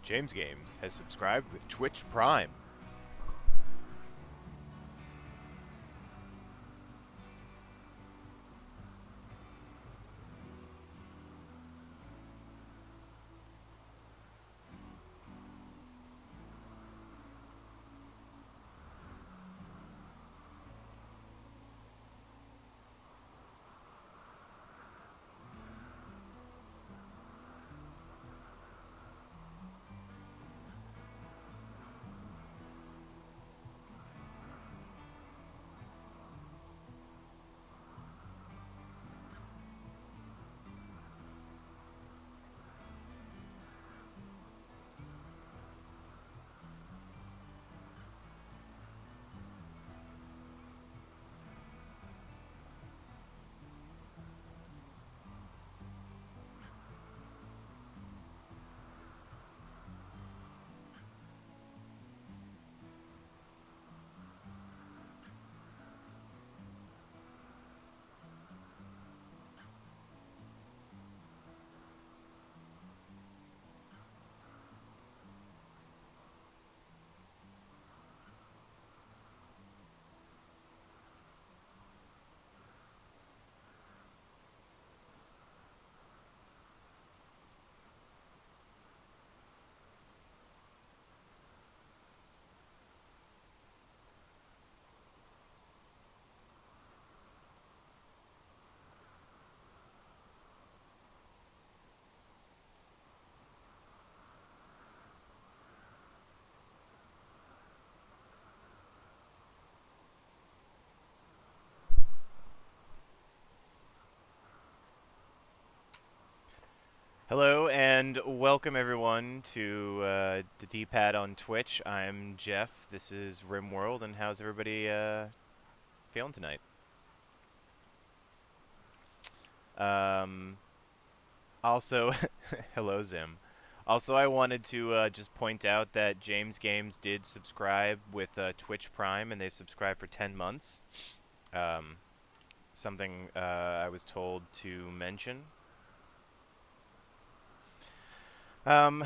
James Games has subscribed with Twitch Prime. Hello and welcome everyone to the D-pad on Twitch. I'm Jeff. This is RimWorld, and how's everybody feeling tonight? Um, also, hello Zim. Also, I wanted to just point out that James Games did subscribe with Twitch Prime, and they've subscribed for 10 months. Um, something I was told to mention. Um,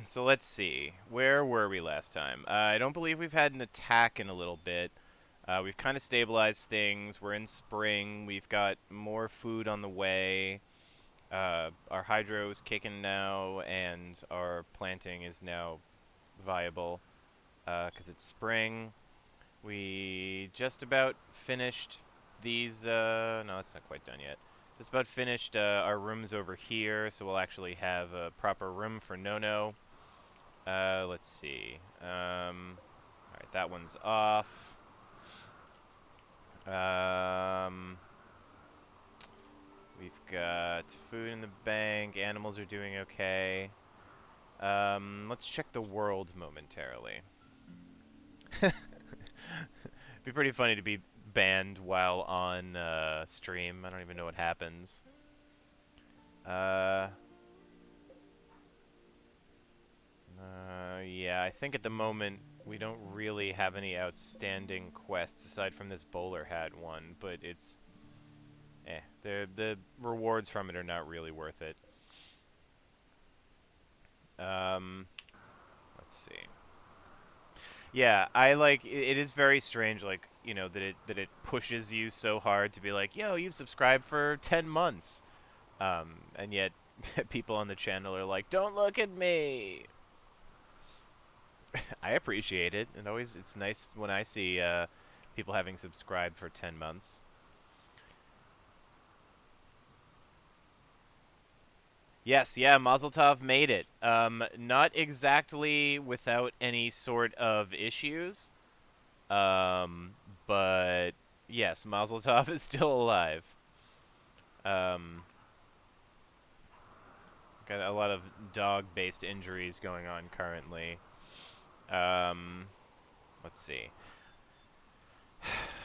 So let's see. Where were we last time? I don't believe we've had an attack in a little bit. We've kind of stabilized things. We're in spring. We've got more food on the way. Our hydro's kicking now, and our planting is now viable because it's spring. We just about finished these. No, it's not quite done yet. Just about finished our rooms over here, so we'll actually have a proper room for Nono. Let's see. Alright, that one's off. We've got food in the bank. Animals are doing okay. Let's check the world momentarily. Be pretty funny to be banned while on stream. I don't even know what happens. Yeah, I think at the moment we don't really have any outstanding quests aside from this bowler hat one, but it's the rewards from it are not really worth it. Let's see. Yeah, I like it is very strange, like, you know, that it pushes you so hard to be like, yo, you've subscribed for 10 months. And yet people on the channel are like, don't look at me. I appreciate it. And always it's nice when I see people having subscribed for 10 months. Yes, yeah, Mazel Tov made it. Not exactly without any sort of issues. Um, but yes, Mazel Tov is still alive. Um, got a lot of dog-based injuries going on currently. Um, let's see.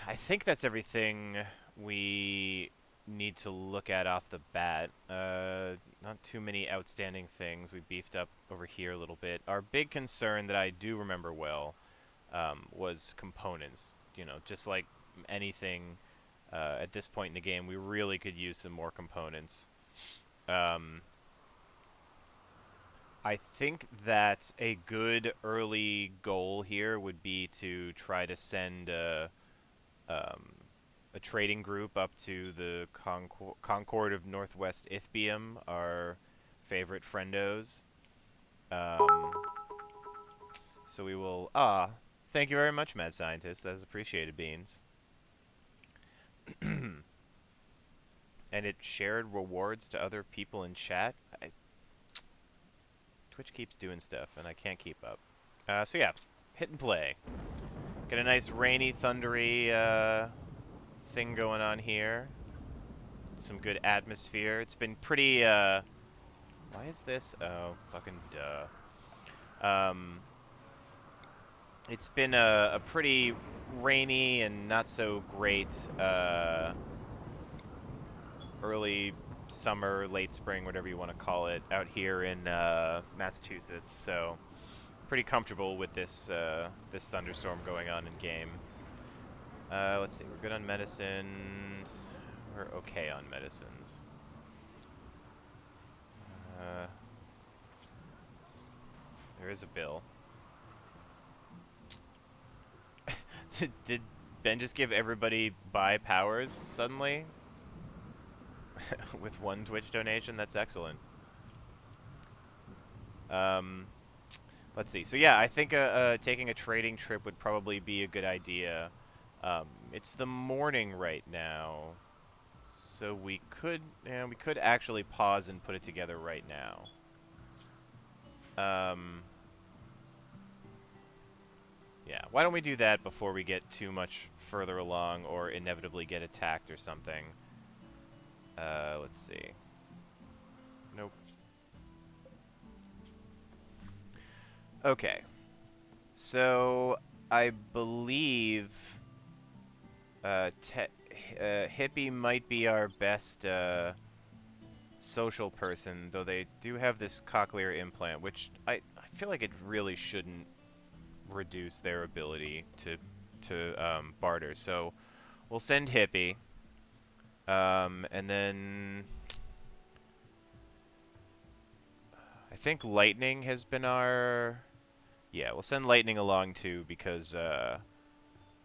I think that's everything we need to look at off the bat. Not too many outstanding things. We beefed up over here a little bit. Our big concern that I do remember well was components. You know, just like anything at this point in the game, we really could use some more components. Um, I think that a good early goal here would be to try to send um, a trading group up to the Concord of Northwest Ithbium, our favorite friendos. Um, so we will... thank you very much, Mad Scientist. That is appreciated, Beans. And it shared rewards to other people in chat. Twitch keeps doing stuff, and I can't keep up. So yeah, hit and play. Get a nice rainy, thundery thing going on here. Some good atmosphere. It's been pretty, why is this? Oh, fucking duh. It's been a pretty rainy and not so great early summer, late spring, whatever you want to call it, out here in Massachusetts. So pretty comfortable with this this thunderstorm going on in game. Let's see, we're good on medicines. We're okay on medicines. There is a bill. Did Ben just give everybody buy powers suddenly? With one Twitch donation? That's excellent. Let's see. So yeah, I think taking a trading trip would probably be a good idea. It's the morning right now, so we could actually pause and put it together right now. Yeah, why don't we do that before we get too much further along or inevitably get attacked or something. Let's see. Nope. Okay. So, I believe Hippie might be our best social person, though they do have this cochlear implant, which I feel like it really shouldn't reduce their ability to barter. So we'll send Hippie, and then I think Lightning has been our... Yeah, we'll send Lightning along too, because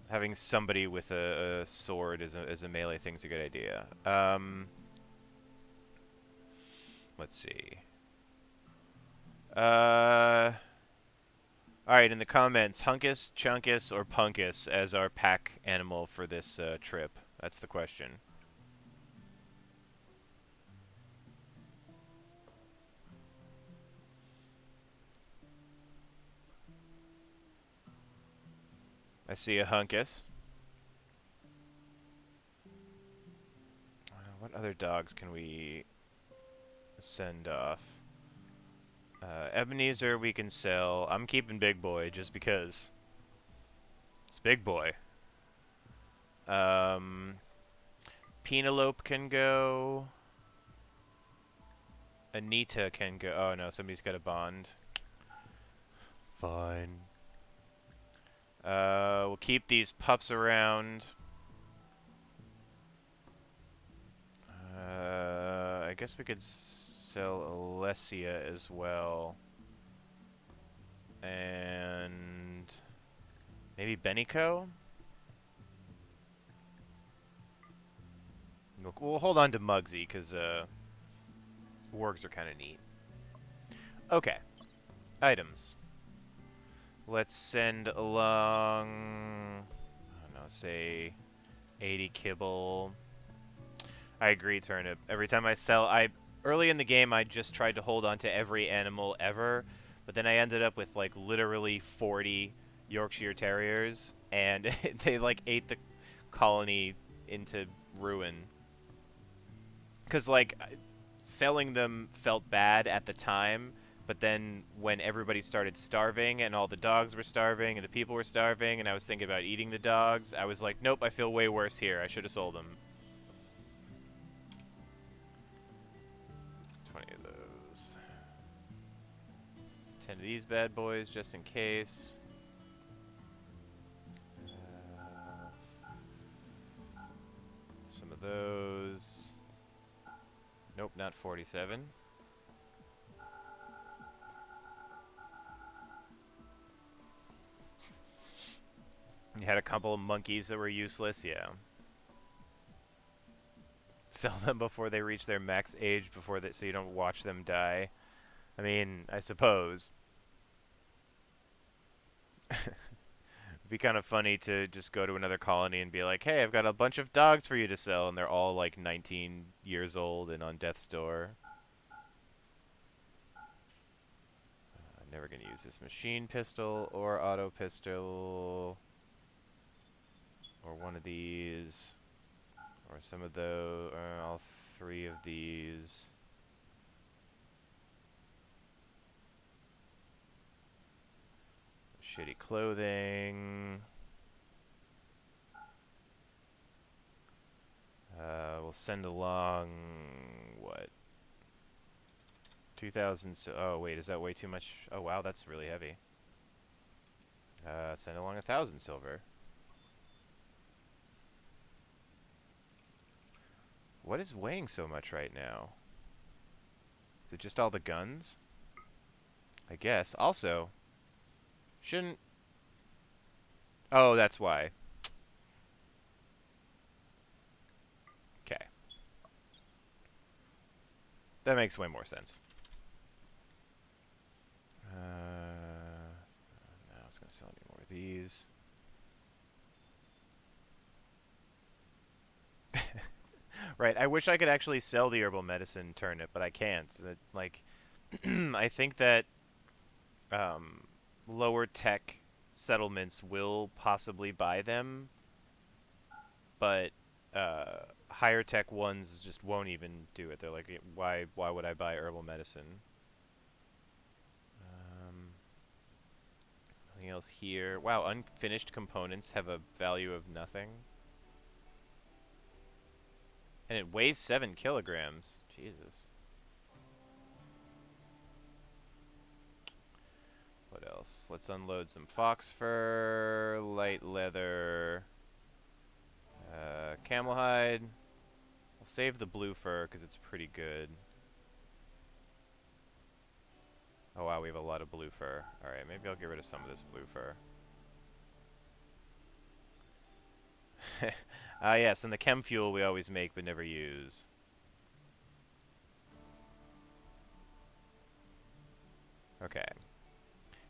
having somebody with a sword as a melee thing's a good idea. Let's see. Alright, in the comments, Hunkus, Chunkus, or Punkus as our pack animal for this trip. That's the question. I see a Hunkus. What other dogs can we send off? Ebenezer we can sell. I'm keeping Big Boy just because it's Big Boy. Penelope can go. Anita can go. Oh no, somebody's got a bond. Fine. We'll keep these pups around. I guess we could sell Alessia as well. And maybe Benico? We'll hold on to Muggsy, because wargs are kind of neat. Okay. Items. Let's send along, I don't know, say 80 kibble. I agree, Turnip. Every time I sell, early in the game I just tried to hold on to every animal ever, but then I ended up with like literally 40 Yorkshire Terriers, and they like ate the colony into ruin. Because like selling them felt bad at the time, but then when everybody started starving and all the dogs were starving and the people were starving and I was thinking about eating the dogs, I was like, nope, I feel way worse here. I should have sold them. 20 of those. 10 of these bad boys just in case. Some of those. Nope, not 47. You had a couple of monkeys that were useless, yeah. Sell them before they reach their max age, so you don't watch them die. I mean, I suppose. It'd be kind of funny to just go to another colony and be like, hey, I've got a bunch of dogs for you to sell, and they're all like 19 years old and on death's door. I'm never going to use this machine pistol or auto pistol or one of these or some of those, all three of these. Shitty clothing. We'll send along what? 2,000. Oh wait, is that way too much? Oh wow, that's really heavy. Send along 1,000 silver. What is weighing so much right now? Is it just all the guns? I guess. Also, shouldn't... Oh, that's why. Okay. That makes way more sense. Now I was going to sell any more of these. Right, I wish I could actually sell the herbal medicine turnip, but I can't. Like, I think that lower tech settlements will possibly buy them, but higher tech ones just won't even do it. They're like, why would I buy herbal medicine? Nothing else here. Wow, unfinished components have a value of nothing. And it weighs 7 kilograms. Jesus. What else? Let's unload some fox fur, light leather, camel hide. I'll save the blue fur because it's pretty good. Oh wow, we have a lot of blue fur. Alright, maybe I'll get rid of some of this blue fur. Yes, and the chem fuel we always make but never use. Okay.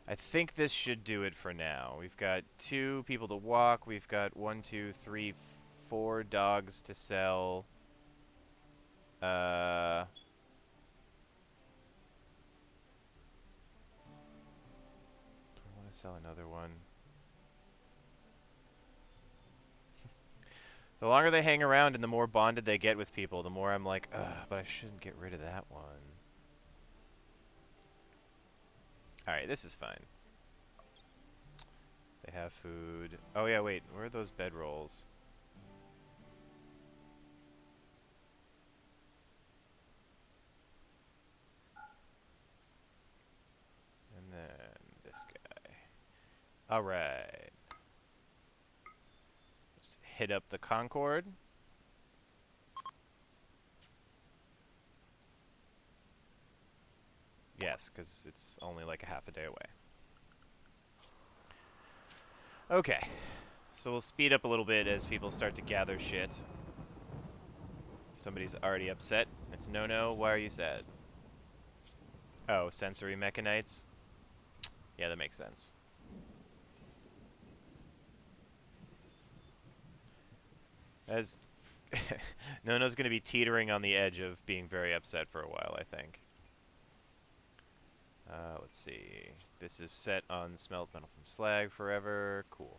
I think this should do it for now. We've got 2 people to walk. We've got 1, 2, 3, 4 dogs to sell. Do I want to sell another one? The longer they hang around and the more bonded they get with people, the more I'm like, ugh, but I shouldn't get rid of that one. Alright, this is fine. They have food. Oh yeah, wait, where are those bedrolls? And then this guy. Alright. Just hit up the Concord. Yes, because it's only like a half a day away. Okay. So we'll speed up a little bit as people start to gather shit. Somebody's already upset. It's no, why are you sad? Oh, sensory mechanites? Yeah, that makes sense. As Nono's going to be teetering on the edge of being very upset for a while, I think. Let's see. This is set on smelt metal from slag forever. Cool.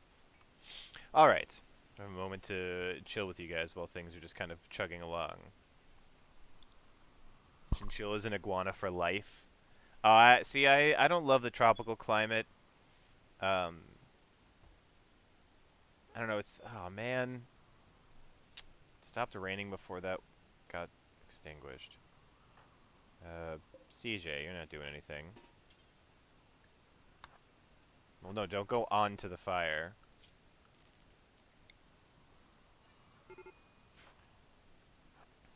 Alright. I have a moment to chill with you guys while things are just kind of chugging along. Chinchilla's an iguana for life. I don't love the tropical climate. I don't know, it's... Oh, man. It stopped raining before that got extinguished. CJ, you're not doing anything. Well, no, don't go onto the fire.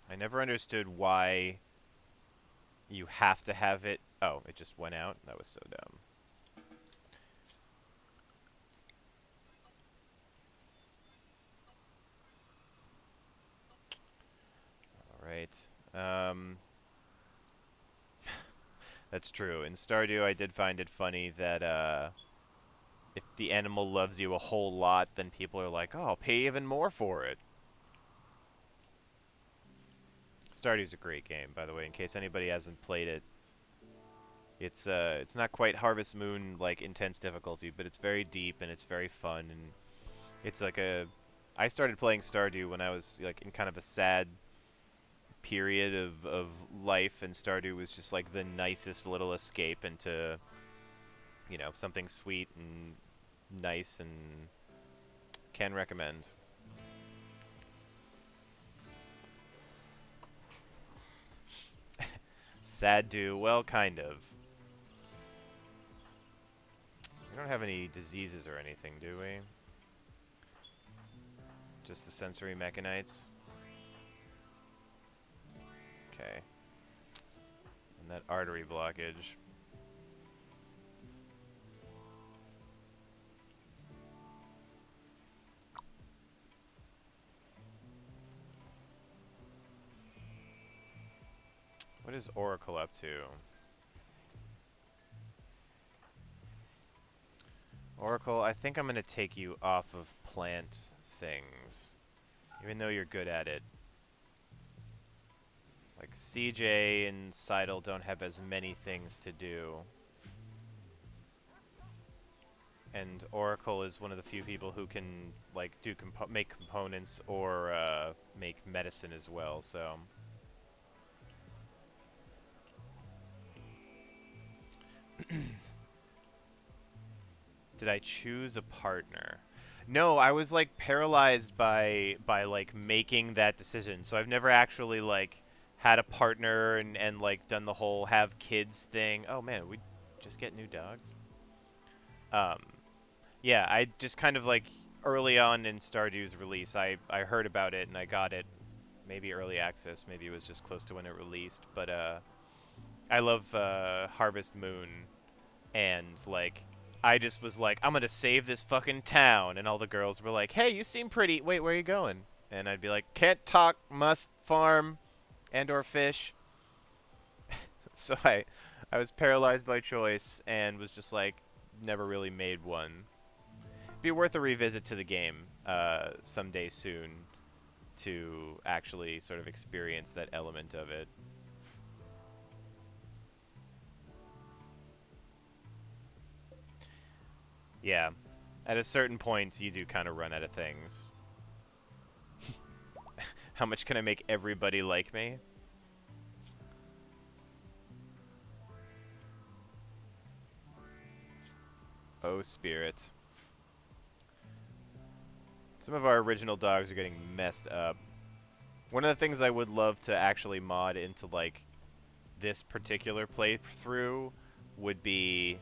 I never understood why you have to have it... Oh, it just went out? That was so dumb. Right. Um, that's true. In Stardew, I did find it funny that if the animal loves you a whole lot, then people are like, "Oh, I'll pay even more for it." Stardew's a great game, by the way. In case anybody hasn't played it, it's not quite Harvest Moon like intense difficulty, but it's very deep and it's very fun and it's like a. I started playing Stardew when I was like in kind of a sad period of life, and Stardew was just like the nicest little escape into something sweet and nice, and can recommend. Sad do, well, kind of. We don't have any diseases or anything, do we? Just the sensory mechanites. Okay. And that artery blockage. What is Oracle up to? Oracle, I think I'm going to take you off of plant things. Even though you're good at it. Like, CJ and Seidel don't have as many things to do. And Oracle is one of the few people who can, like, make components or make medicine as well, so... Did I choose a partner? No, I was like paralyzed by like making that decision. So I've never actually like had a partner and like done the whole have kids thing. Oh man, we just get new dogs. Um, yeah, I just kind of like early on in Stardew's release, I heard about it and I got it. Maybe early access, maybe it was just close to when it released. But I love Harvest Moon. And, like, I just was like, I'm gonna save this fucking town. And all the girls were like, hey, you seem pretty. Wait, where are you going? And I'd be like, can't talk, must farm, and or fish. So I was paralyzed by choice and was just like, never really made one. Be worth a revisit to the game someday soon to actually sort of experience that element of it. Yeah. At a certain point, you do kind of run out of things. How much can I make everybody like me? Oh, spirit. Some of our original dogs are getting messed up. One of the things I would love to actually mod into, like, this particular playthrough would be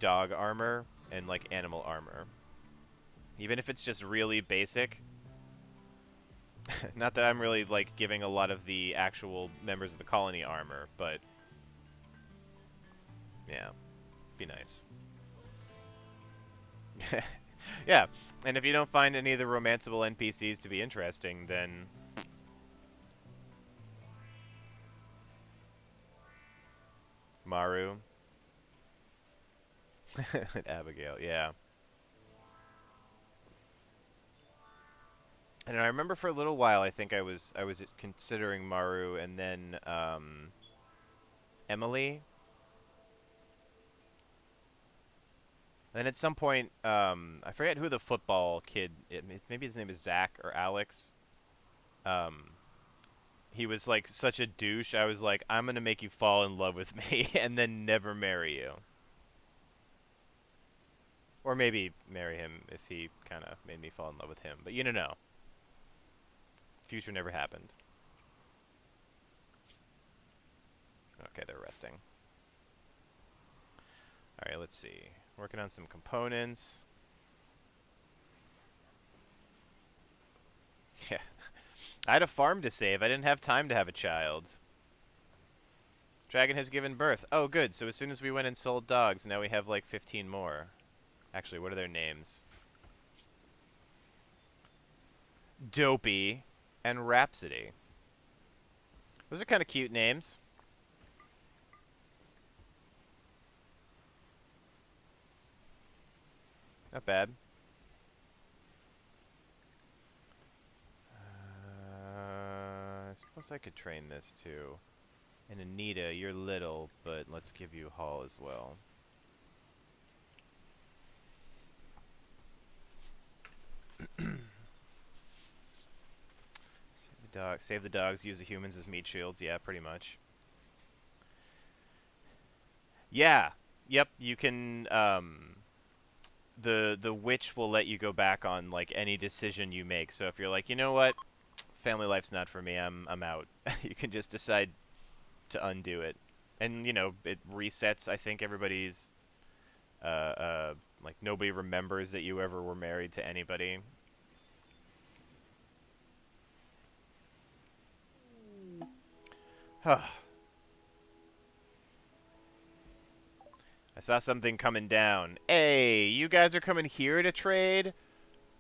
dog armor and, like, animal armor. Even if it's just really basic. Not that I'm really, like, giving a lot of the actual members of the colony armor, but... yeah. Be nice. Yeah, and if you don't find any of the romanceable NPCs to be interesting, then... Maru. Abigail, yeah. And I remember for a little while, I think I was considering Maru, and then Emily. And at some point, I forget who the football kid. Maybe his name is Zach or Alex. Um, he was like such a douche. I was like, I'm gonna make you fall in love with me, and then never marry you. Or maybe marry him if he kind of made me fall in love with him. But you don't know. Future never happened. Okay, they're resting. Alright, let's see. Working on some components. Yeah. I had a farm to save. I didn't have time to have a child. Dragon has given birth. Oh, good. So as soon as we went and sold dogs, now we have like 15 more. Actually, what are their names? Dopey and Rhapsody. Those are kind of cute names. Not bad. I suppose I could train this too. And Anita, you're little, but let's give you Hall as well. Save the dogs, use the humans as meat shields. Yeah, pretty much. Yeah. Yep, you can the witch will let you go back on like any decision you make. So if you're like, "You know what? Family life's not for me. I'm out." You can just decide to undo it. And, you know, it resets. I think everybody's like nobody remembers that you ever were married to anybody. I saw something coming down. Hey, you guys are coming here to trade?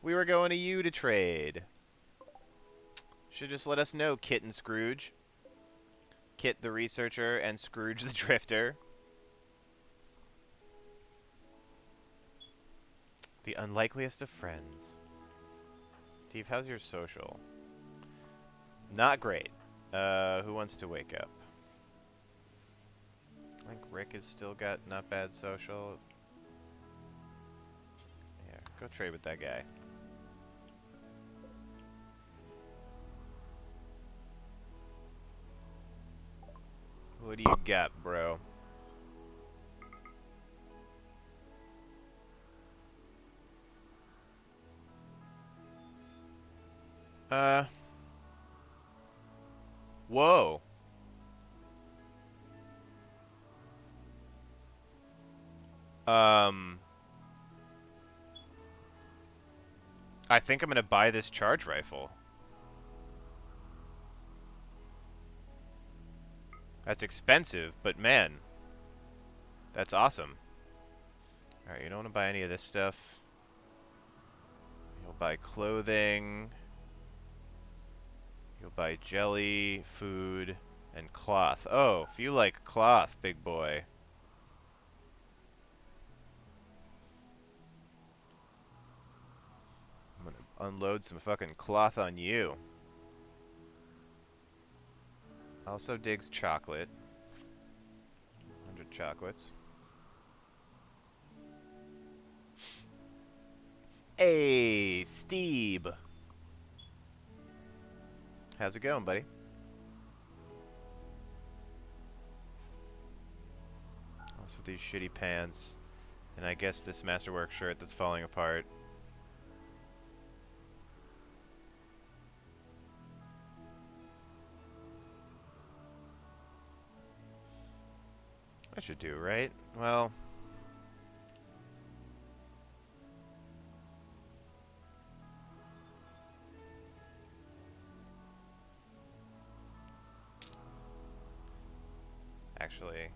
We were going to you to trade. Should just let us know, Kit and Scrooge. Kit the researcher and Scrooge the drifter. The unlikeliest of friends. Steve, how's your social? Not great. Who wants to wake up? I think Rick has still got not bad social. Yeah, go trade with that guy. What do you got, bro? Whoa. I think I'm gonna buy this charge rifle. That's expensive, but man, that's awesome. Alright, you don't want to buy any of this stuff. You'll buy clothing. You'll buy jelly, food, and cloth. Oh, if you like cloth, big boy. I'm gonna unload some fucking cloth on you. Also digs chocolate. 100 chocolates. Hey, Steve. How's it going, buddy? Also these shitty pants. And I guess this Masterwork shirt that's falling apart. I should do, right? Well... Actually...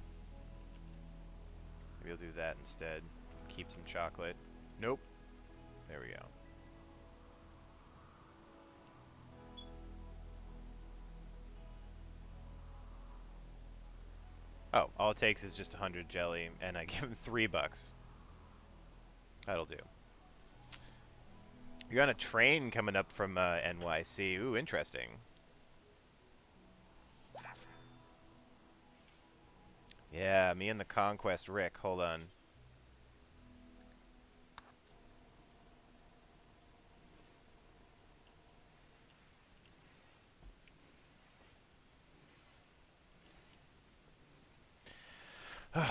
Maybe I'll do that instead. Keep some chocolate. Nope. There we go. Oh, all it takes is just 100 jelly, and I give him $3. That'll do. You're on a train coming up from NYC. Ooh, interesting. Yeah, me and the Conquest Rick. Hold on.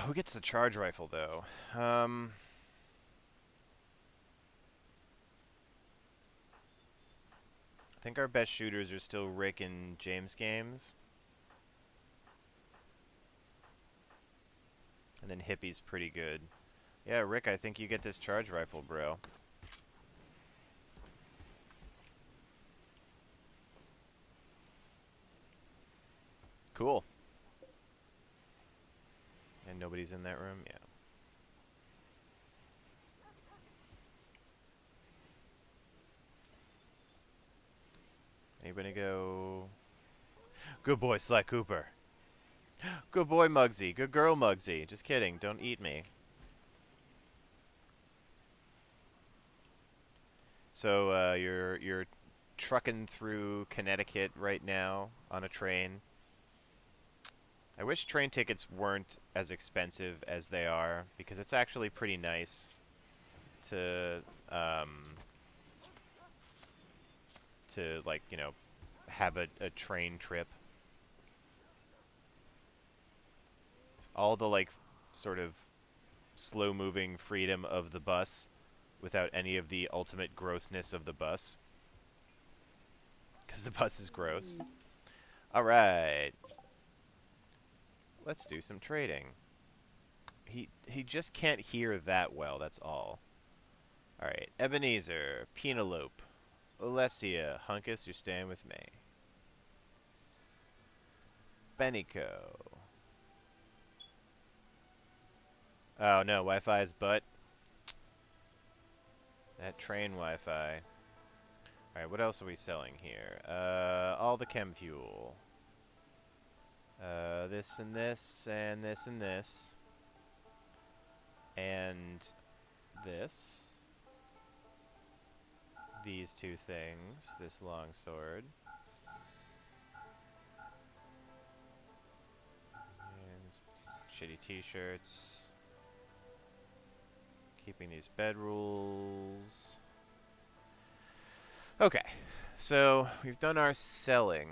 Who gets the charge rifle, though? I think our best shooters are still Rick and James Games. And then Hippie's pretty good. Yeah, Rick, I think you get this charge rifle, bro. Cool. And nobody's in that room? Yeah. Anybody go... Good boy, Sly Cooper. Good boy, Muggsy. Good girl, Muggsy. Just kidding. Don't eat me. So you're trucking through Connecticut right now on a train. I wish train tickets weren't as expensive as they are, because it's actually pretty nice to like, you know, have a train trip. All the like sort of slow moving freedom of the bus without any of the ultimate grossness of the bus, because the bus is gross. All right, let's do some trading. He just can't hear that well, that's all. All right, Ebenezer, Penelope, Alessia, Hunkus, you're staying with me. Benico. Oh no, Wi-Fi is butt. That train Wi-Fi. Alright, what else are we selling here? All the chem fuel. This and this, and this and this. And this. These two things. This longsword. And shitty t-shirts. Keeping these bed rules. Okay, so we've done our selling.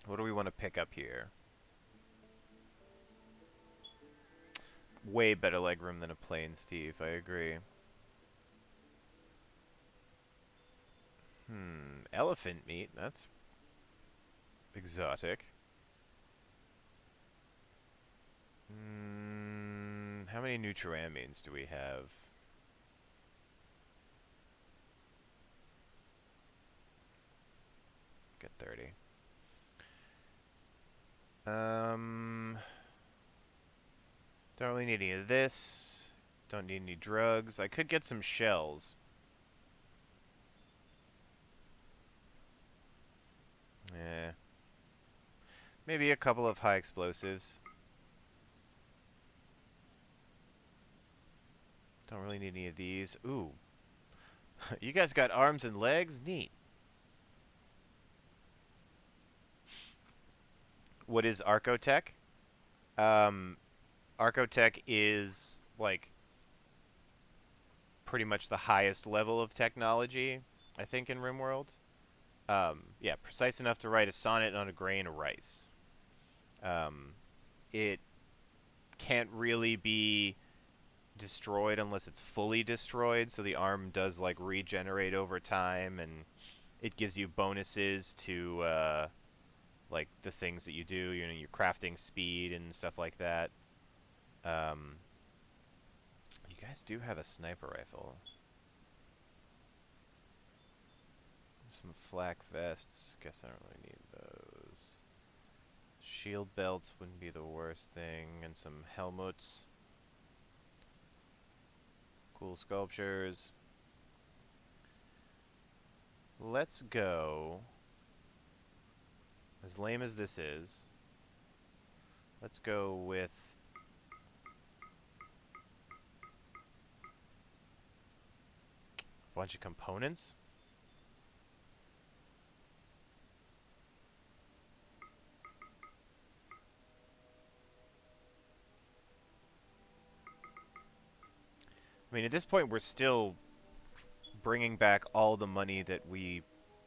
What do we want to pick up here? Way better legroom than a plane, Steve. I agree. Elephant meat. That's exotic. How many nutriamines do we have? Get 30. Don't really need any of this. Don't need any drugs. I could get some shells. Yeah. Maybe a couple of high explosives. Don't really need any of these. Ooh. You guys got arms and legs? Neat. What is Archotech? Archotech is, like, pretty much the highest level of technology, I think, in RimWorld. Yeah, precise enough to write a sonnet on a grain of rice. It can't really be destroyed unless it's fully destroyed, so the arm does, like, regenerate over time, and it gives you bonuses to, like, the things that you do, you know, your crafting speed and stuff like that. You guys do have a sniper rifle. Some flak vests. Guess I don't really need those. Shield belts wouldn't be the worst thing. And some helmets. Cool sculptures. Let's go. As lame as this is, let's go with a bunch of components. I mean, at this point, we're still bringing back all the money that we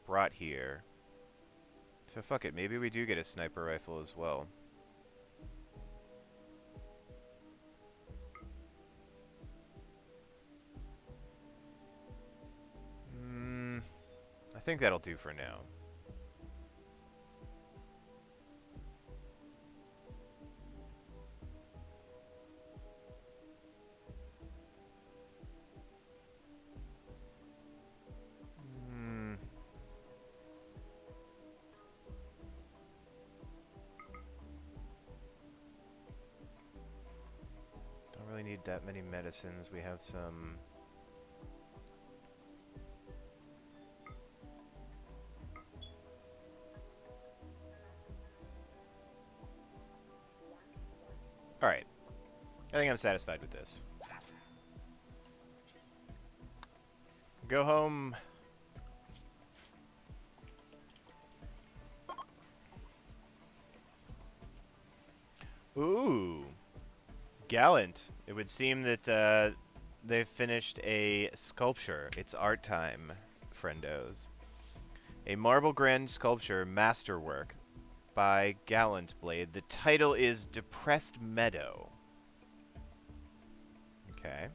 brought here. So fuck it, maybe we do get a sniper rifle as well. I think that'll do for now. Don't really need that many medicines. We have some... Alright. I think I'm satisfied with this. Go home. Ooh. Gallant. It would seem that they've finished a sculpture. It's art time, friendos. A marble grand sculpture masterwork by Gallant Blade. The title is Depressed Meadow. Okay.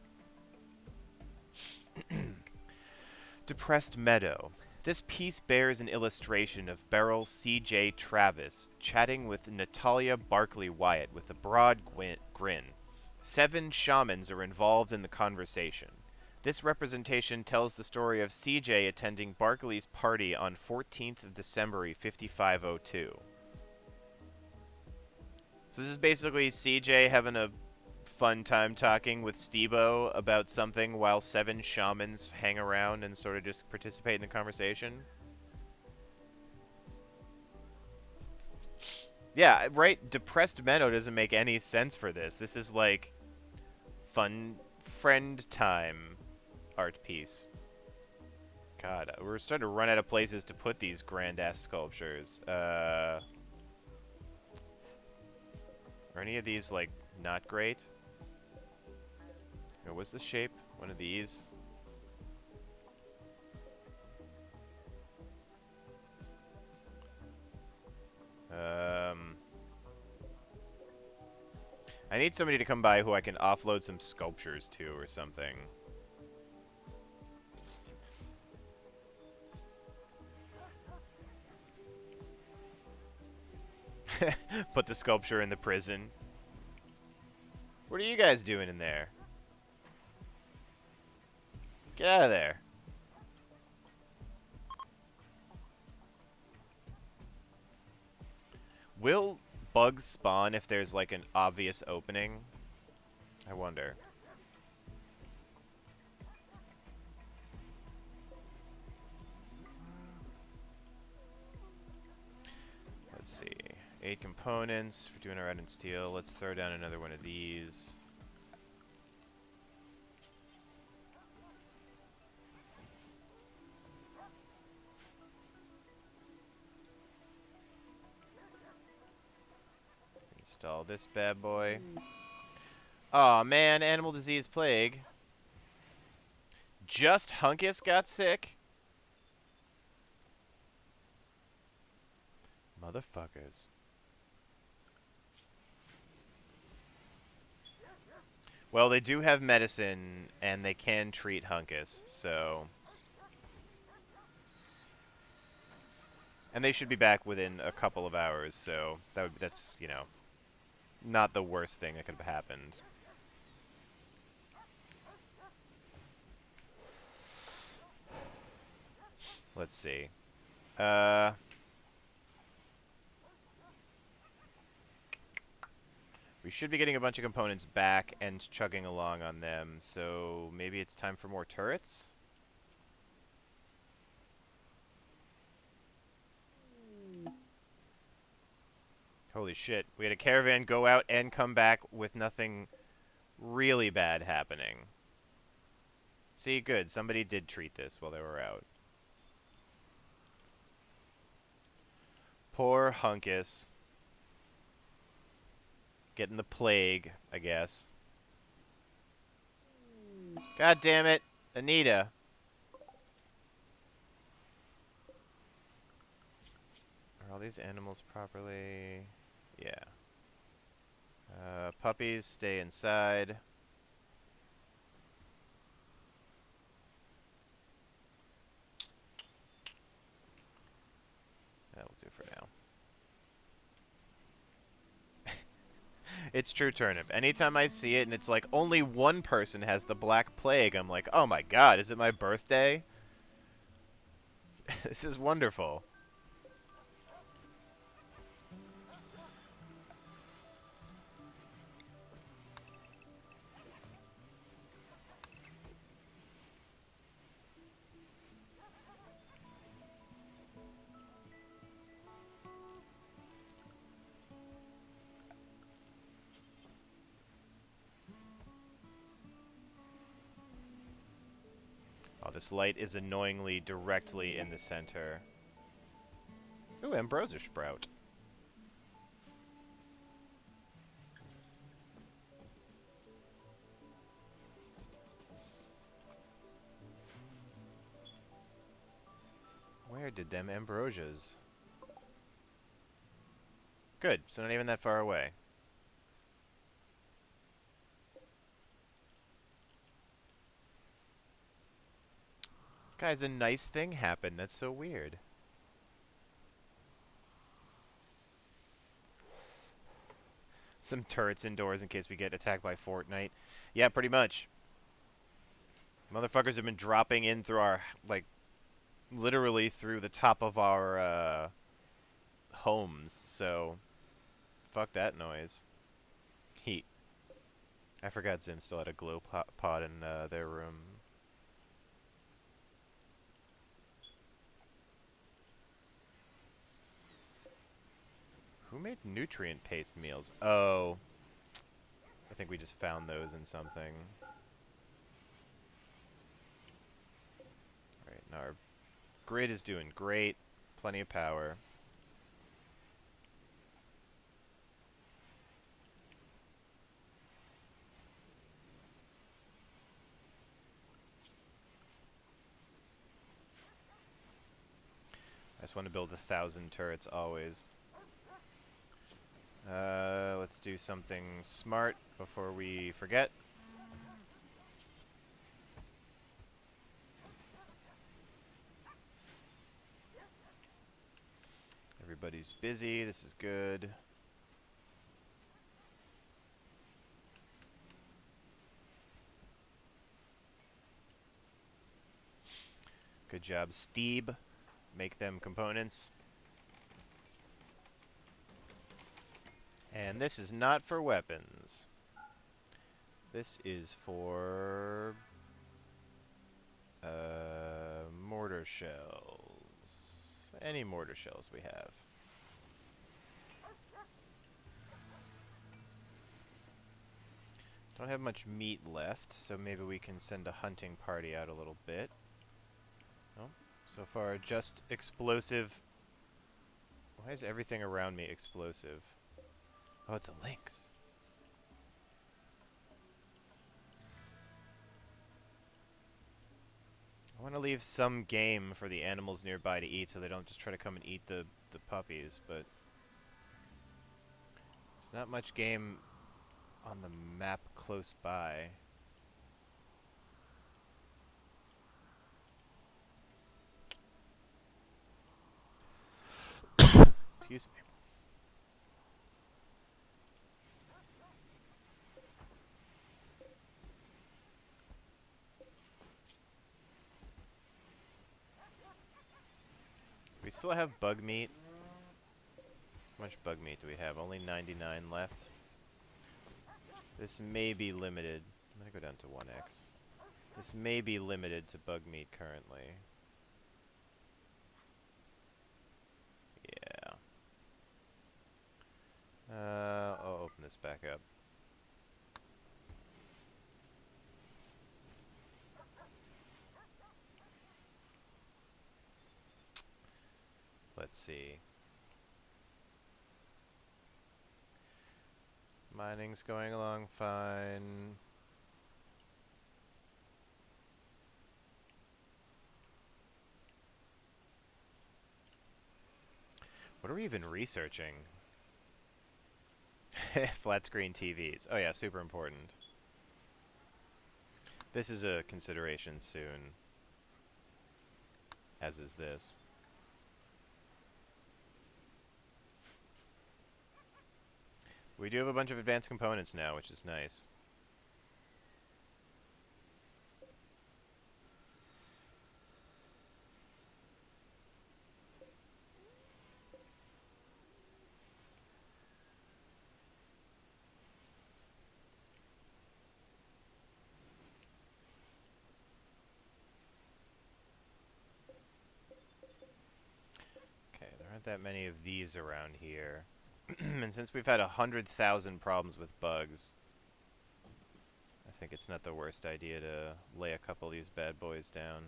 Depressed Meadow. This piece bears an illustration of Beryl C.J. Travis chatting with Natalia Barkley Wyatt with a broad grin. 7 shamans are involved in the conversation. This representation tells the story of CJ attending Barkley's party on 14th of December 5502. So this is basically CJ having a fun time talking with Stebo about something while 7 shamans hang around and sort of just participate in the conversation. Yeah, right? Depressed Meadow doesn't make any sense for this. This is like fun friend time art piece. God, we're starting to run out of places to put these grand-ass sculptures. Are any of these, like, not great? What's the shape? One of these? I need somebody to come by who I can offload some sculptures to or something. Put the sculpture in the prison. What are you guys doing in there? Get out of there. Will bugs spawn if there's like an obvious opening? I wonder. Let's see. 8 components. We're doing alright in steel. Let's throw down another one of these. Install this bad boy. Aw, man, animal disease plague. Just Hunkus got sick? Motherfuckers. Well, they do have medicine, and they can treat Hunkus, so... And they should be back within a couple of hours, so that's, you know, not the worst thing that could have happened. Let's see. We should be getting a bunch of components back and chugging along on them, so maybe it's time for more turrets? Holy shit. We had a caravan go out and come back with nothing really bad happening. See, good. Somebody did treat this while they were out. Poor Hunkus. Getting the plague, I guess. God damn it, Anita. Are all these animals properly? Yeah. Puppies, stay inside. That'll do for now. It's true, Turnip. Anytime I see it and it's like only one person has the Black Plague, I'm like, oh my god, is it my birthday? This is wonderful. this light is annoyingly directly in the center. Ooh, ambrosia sprout. Where did them ambrosias? Good, so not even that far away. Guys, a nice thing happened. That's so weird. Some turrets indoors in case we get attacked by Fortnite. Yeah, pretty much. Motherfuckers have been dropping in through our, like, literally through the top of our, homes, so fuck that noise. Heat. I forgot Zim still had a glow pod in, their room. Who made nutrient paste meals? Oh. I think we just found those in something. Alright, now our grid is doing great. Plenty of power. I just want to build 1,000 turrets always. Let's do something smart before we forget. Everybody's busy. This is good. Good job, Steeb. Make them components. And this is not for weapons. This is for mortar shells. Any mortar shells we have. Don't have much meat left, so maybe we can send a hunting party out a little bit. Nope. So far, just explosive. Why is everything around me explosive? Oh, it's a lynx. I want to leave some game for the animals nearby to eat so they don't just try to come and eat the puppies, but there's not much game on the map close by. Excuse me. We still have bug meat. How much bug meat do we have? Only 99 left. This may be limited. I'm going to go down to 1x. This may be limited to bug meat currently. Yeah. I'll open this back up. Let's see. Mining's going along fine. What are we even researching? Flat screen TVs. Oh yeah, super important. This is a consideration soon. As is this. We do have a bunch of advanced components now, which is nice. Okay, there aren't that many of these around here. And since we've had 100,000 problems with bugs, I think it's not the worst idea to lay a couple of these bad boys down.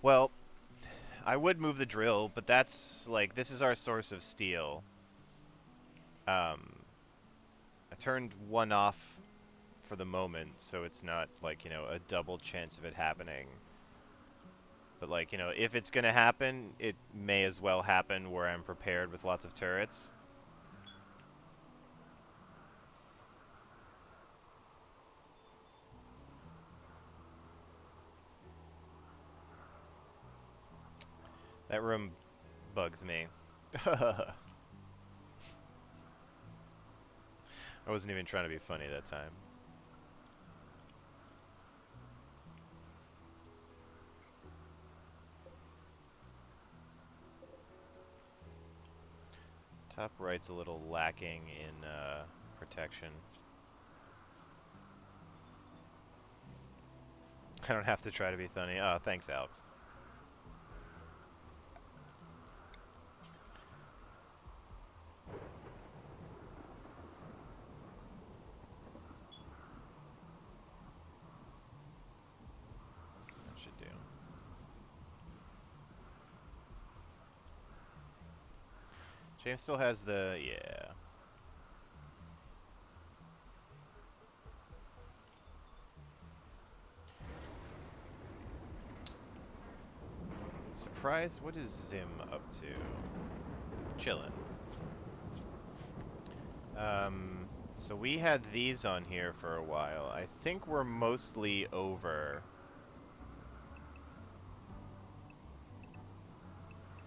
Well, I would move the drill, but that's like this is our source of steel. Um, I turned one off for the moment, so it's not like, you know, a double chance of it happening. But like, you know, if it's gonna happen, it may as well happen where I'm prepared with lots of turrets. That room bugs me. I wasn't even trying to be funny that time. Top right's a little lacking in protection. I don't have to try to be funny. Oh, thanks, Alex. That should do. James still has the... yeah. Surprise? What is Zim up to? Chillin'. So we had these on here for a while. I think we're mostly over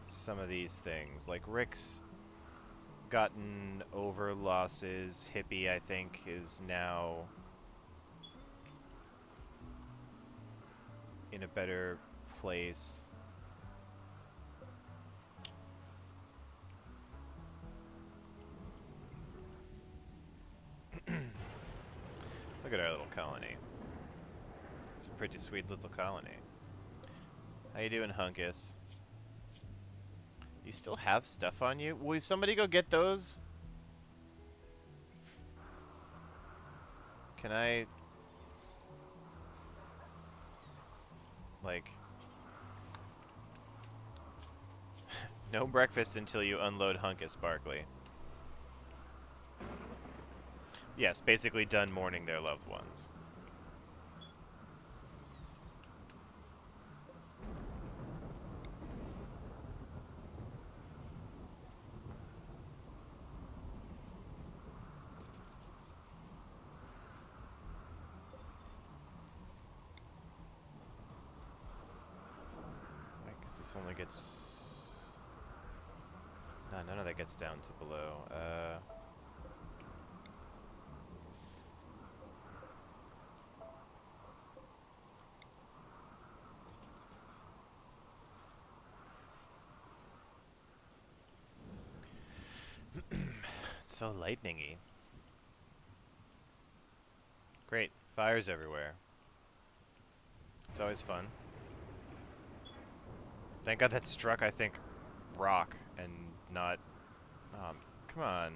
some of these things. Like Rick's gotten over losses. Hippie, I think, is now in a better place. Look at our little colony. It's a pretty sweet little colony. How you doing, Hunkus? You still have stuff on you? Will somebody go get those? Can I... like... no breakfast until you unload Hunkus, Barkley. Yes, basically done mourning their loved ones. I guess this only gets... no, none of that gets down to below. It's so lightning-y. Great. Fires everywhere. It's always fun. Thank God that struck, I think, rock and not... come on.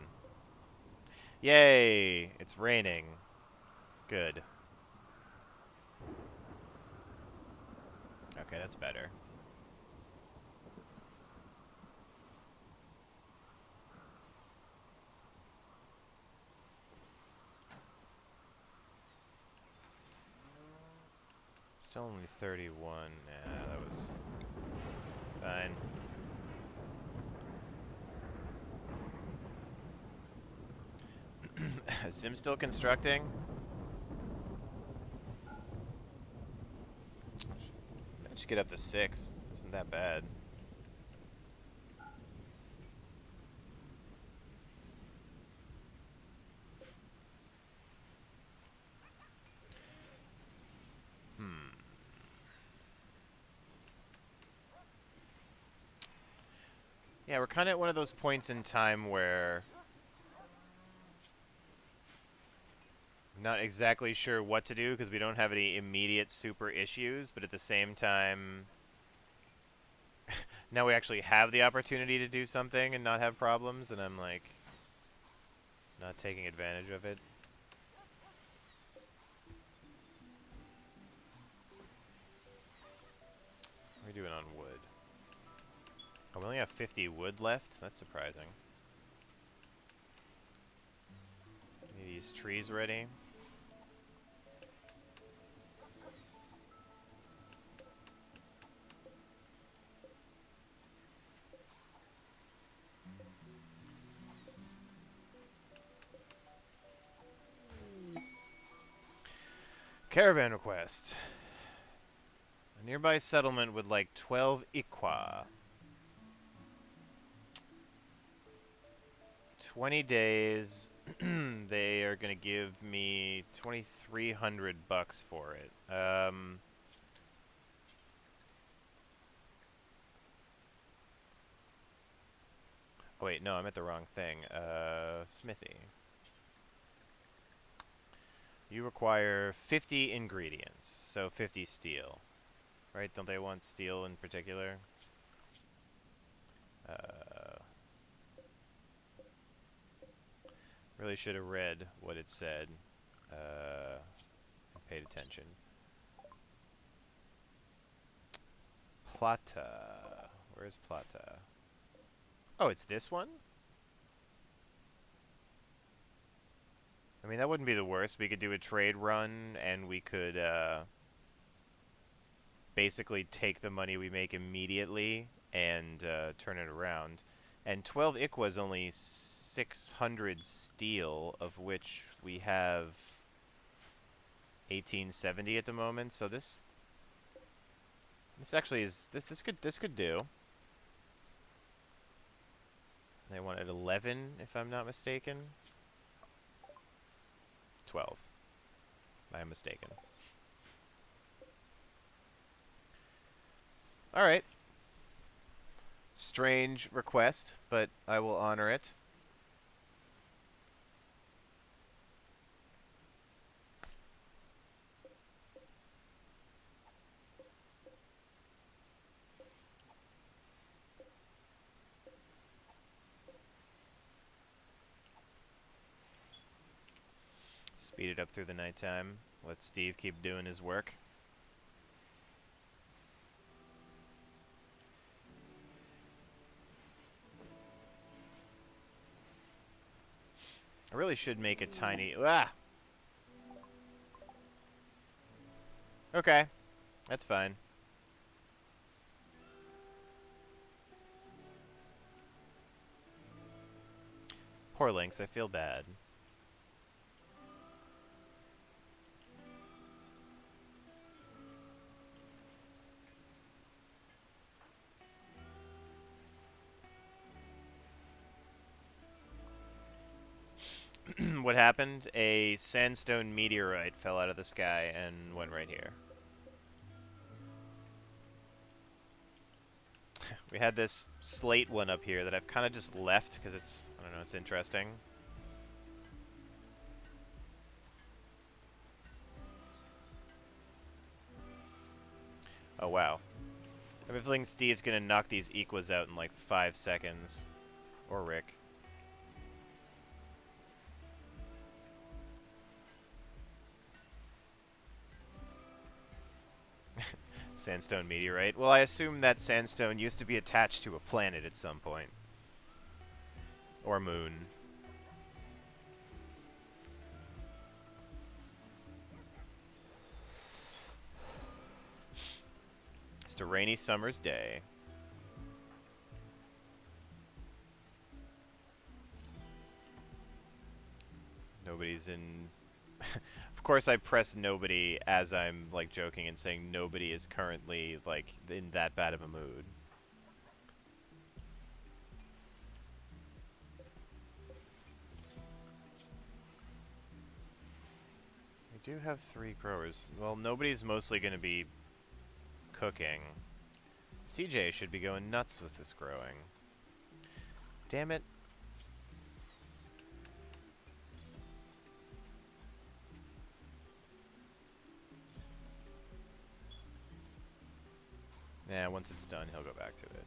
Yay! It's raining. Good. Okay, that's better. Still only 31. Yeah, that was fine. Sim still constructing? That should get up to 6. Isn't that bad. Yeah, we're kind of at one of those points in time where I'm not exactly sure what to do because we don't have any immediate super issues, but at the same time, now we actually have the opportunity to do something and not have problems, and I'm like, not taking advantage of it. What are we doing on wood? Oh, we only have 50 wood left? That's surprising. Are these trees ready? Caravan request. A nearby settlement would like 12 Iqua. 20 days. They are going to give me 2,300 bucks for it. Oh, wait, no, I'm at the wrong thing. Smithy. You require 50 ingredients, so 50 steel. Right? Don't they want steel in particular? Really should have read what it said. Paid attention. Plata. Where's Plata? Oh, it's this one? I mean, that wouldn't be the worst. We could do a trade run, and we could basically take the money we make immediately and turn it around. And 12 Iqua is only 600 steel, of which we have 1870 at the moment. So this actually is this could do. They wanted 11, if I'm not mistaken. 12. I am mistaken. Alright. Strange request, but I will honor it. Speed it up through the nighttime. Let Steve keep doing his work. I really should make a tiny... Ah! Okay. That's fine. Poor Lynx, I feel bad. What happened? A sandstone meteorite fell out of the sky and went right here. We had this slate one up here that I've kind of just left because it's, I don't know, it's interesting. Oh, wow. I have a feeling Steve's going to knock these Equas out in like 5 seconds. Or Rick. Sandstone meteorite. Well, I assume that sandstone used to be attached to a planet at some point. Or moon. It's a rainy summer's day. Nobody's in... Of course I press nobody as I'm, like, joking and saying nobody is currently, like, in that bad of a mood. We do have 3 growers. Well, nobody's mostly going to be cooking. CJ should be going nuts with this growing. Damn it. Yeah, once it's done, he'll go back to it.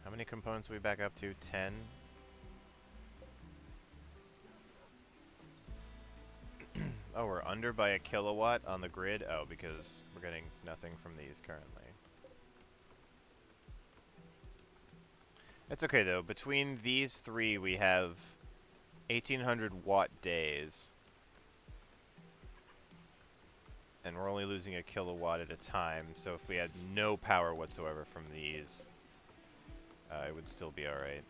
How many components are we back up to? 10? Oh, we're under by a kilowatt on the grid? Oh, because we're getting nothing from these currently. That's okay, though. Between these three, we have 1,800 watt days. And we're only losing a kilowatt at a time, so if we had no power whatsoever from these, it would still be alright.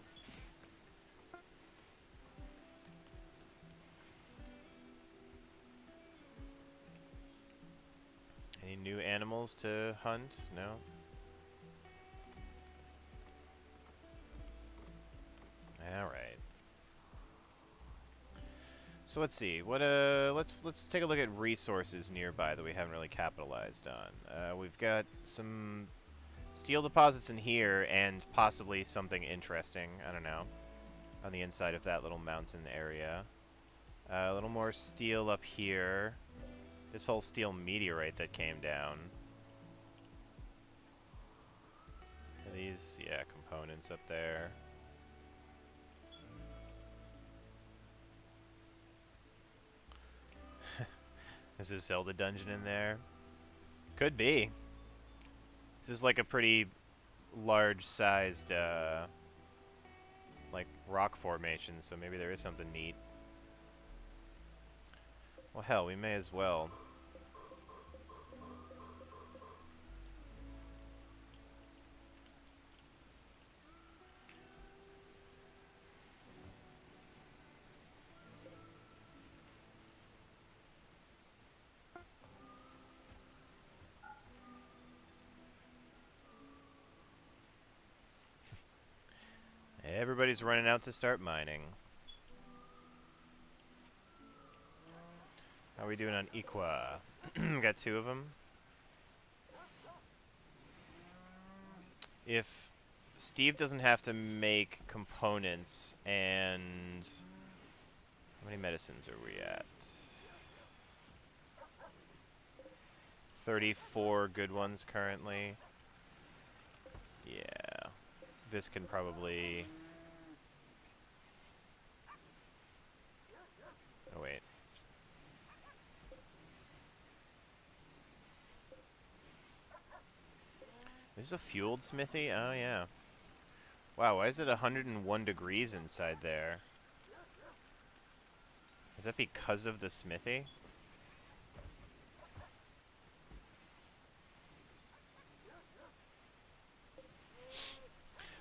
Any new animals to hunt? No? Alright. So let's see. What let's take a look at resources nearby that we haven't really capitalized on. We've got some steel deposits in here and possibly something interesting, I don't know, on the inside of that little mountain area. A little more steel up here. This whole steel meteorite that came down. Are these, yeah, components up there. Is this Zelda dungeon in there? Could be. This is like a pretty large-sized, like, rock formation, so maybe there is something neat. Well, hell, we may as well. Everybody's running out to start mining. How are we doing on Equa? Got 2 of them. If Steve doesn't have to make components and... How many medicines are we at? 34 good ones currently. Yeah. This can probably... Oh, wait. This is a fueled smithy? Oh, yeah. Wow, why is it 101 degrees inside there? Is that because of the smithy?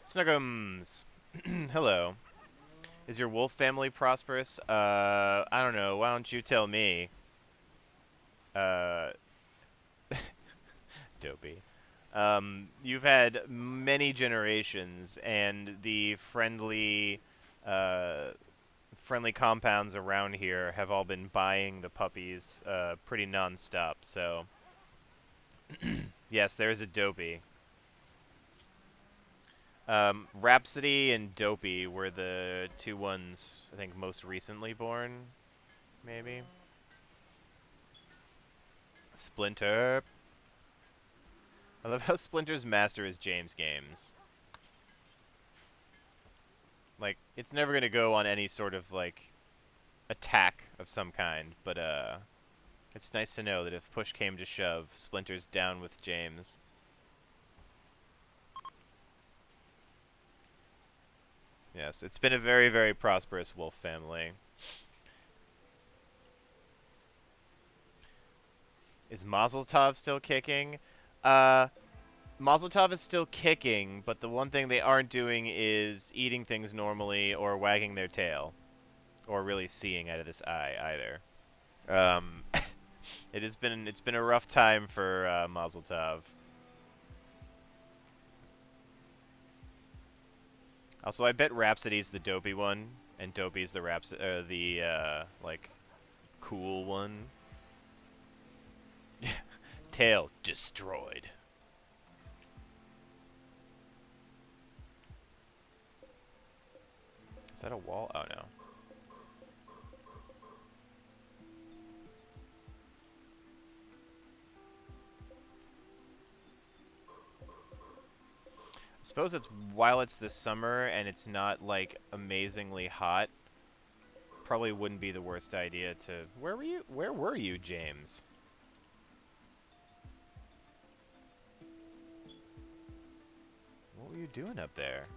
Snuggums! Hello. Is your wolf family prosperous? I don't know. Why don't you tell me? Dopey. You've had many generations, and the friendly compounds around here have all been buying the puppies pretty non-stop, so... Yes, there is a Dopey. Rhapsody and Dopey were the 2 ones, I think, most recently born, maybe? Splinter. I love how Splinter's master is James Games. Like, it's never gonna go on any sort of, like, attack of some kind, but, it's nice to know that if push came to shove, Splinter's down with James. Yes, it's been a very, very prosperous wolf family. Is Mazel Tov still kicking? Mazel Tov is still kicking, but the one thing they aren't doing is eating things normally or wagging their tail. Or really seeing out of this eye, either. It's been a rough time for Mazel Tov. Also, I bet Rhapsody's the dopey one, and Dopey's the like, cool one. Tail destroyed. Is that a wall? Oh, no. suppose it's while it's the summer and it's not, like, amazingly hot, probably wouldn't be the worst idea to... Where were you, James? What were you doing up there?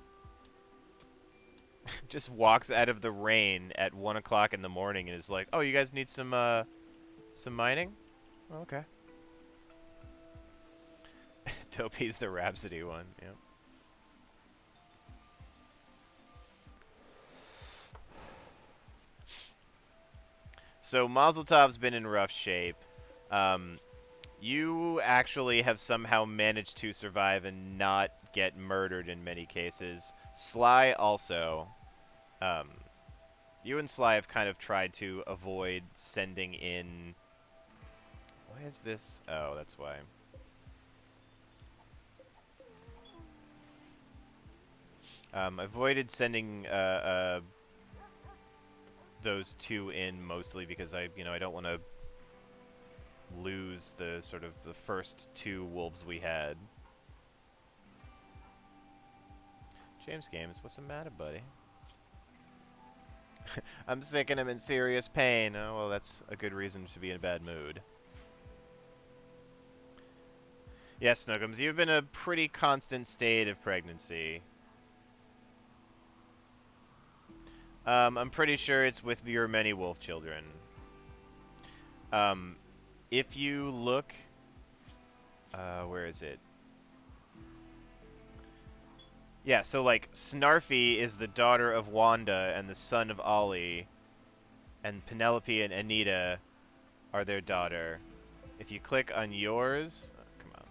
Just walks out of the rain at 1 o'clock in the morning and is like, oh, you guys need some mining? Oh, okay. Topi's the Rhapsody one, yep. So Mazel Tov's been in rough shape. You actually have somehow managed to survive and not get murdered in many cases. Sly also. You and Sly have kind of tried to avoid sending in... Why is this? Oh, that's why. Avoided sending those two in mostly because I don't want to lose the sort of the first two wolves we had. James Games, what's the matter, buddy? I'm sick and I'm in serious pain. Oh, well, that's a good reason to be in a bad mood. Yes, Snookums, you've been a pretty constant state of pregnancy. I'm pretty sure it's with your many wolf children. If you look... where is it? Yeah, so, like, Snarfy is the daughter of Wanda and the son of Ollie. And Penelope and Anita are their daughter. If you click on yours... Oh, come on.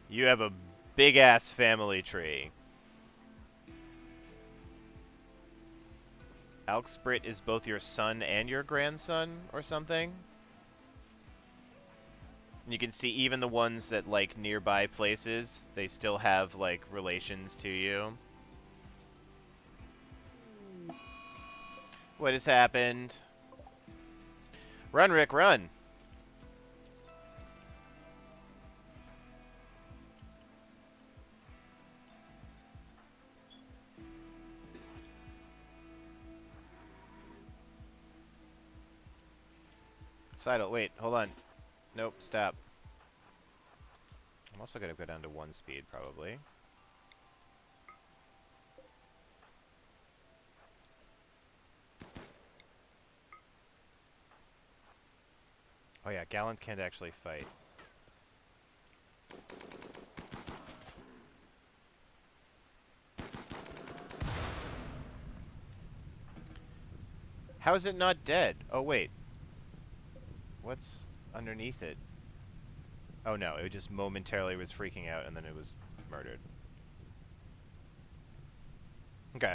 You have a big-ass family tree. Alksprit is both your son and your grandson, or something? You can see even the ones that, like, nearby places, they still have, like, relations to you. What has happened? Run, Rick, run! Sidle, wait, hold on. Nope, stop. I'm also going to go down to 1 speed, probably. Oh yeah, Gallant can't actually fight. How is it not dead? Oh, wait. What's underneath it? Oh no, it just momentarily was freaking out and then it was murdered. Okay.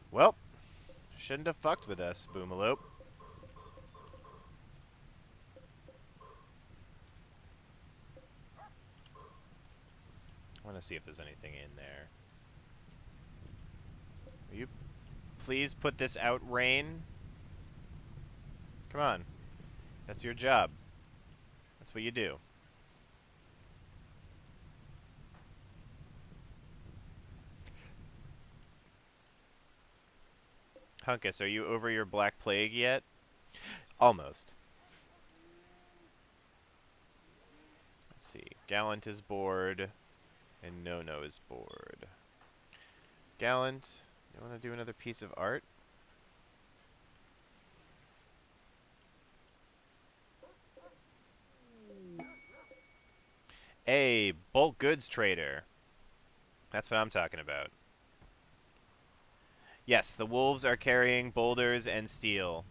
Well, shouldn't have fucked with us, Boomalope. I want to see if there's anything in there. Will you please put this out, Rain? Come on. That's your job. That's what you do. Hunkus, are you over your Black Plague yet? Almost. Let's see. Gallant is bored, and No-No is bored. Gallant, you want to do another piece of art? Hey, bulk goods trader. That's what I'm talking about. Yes, the wolves are carrying boulders and steel.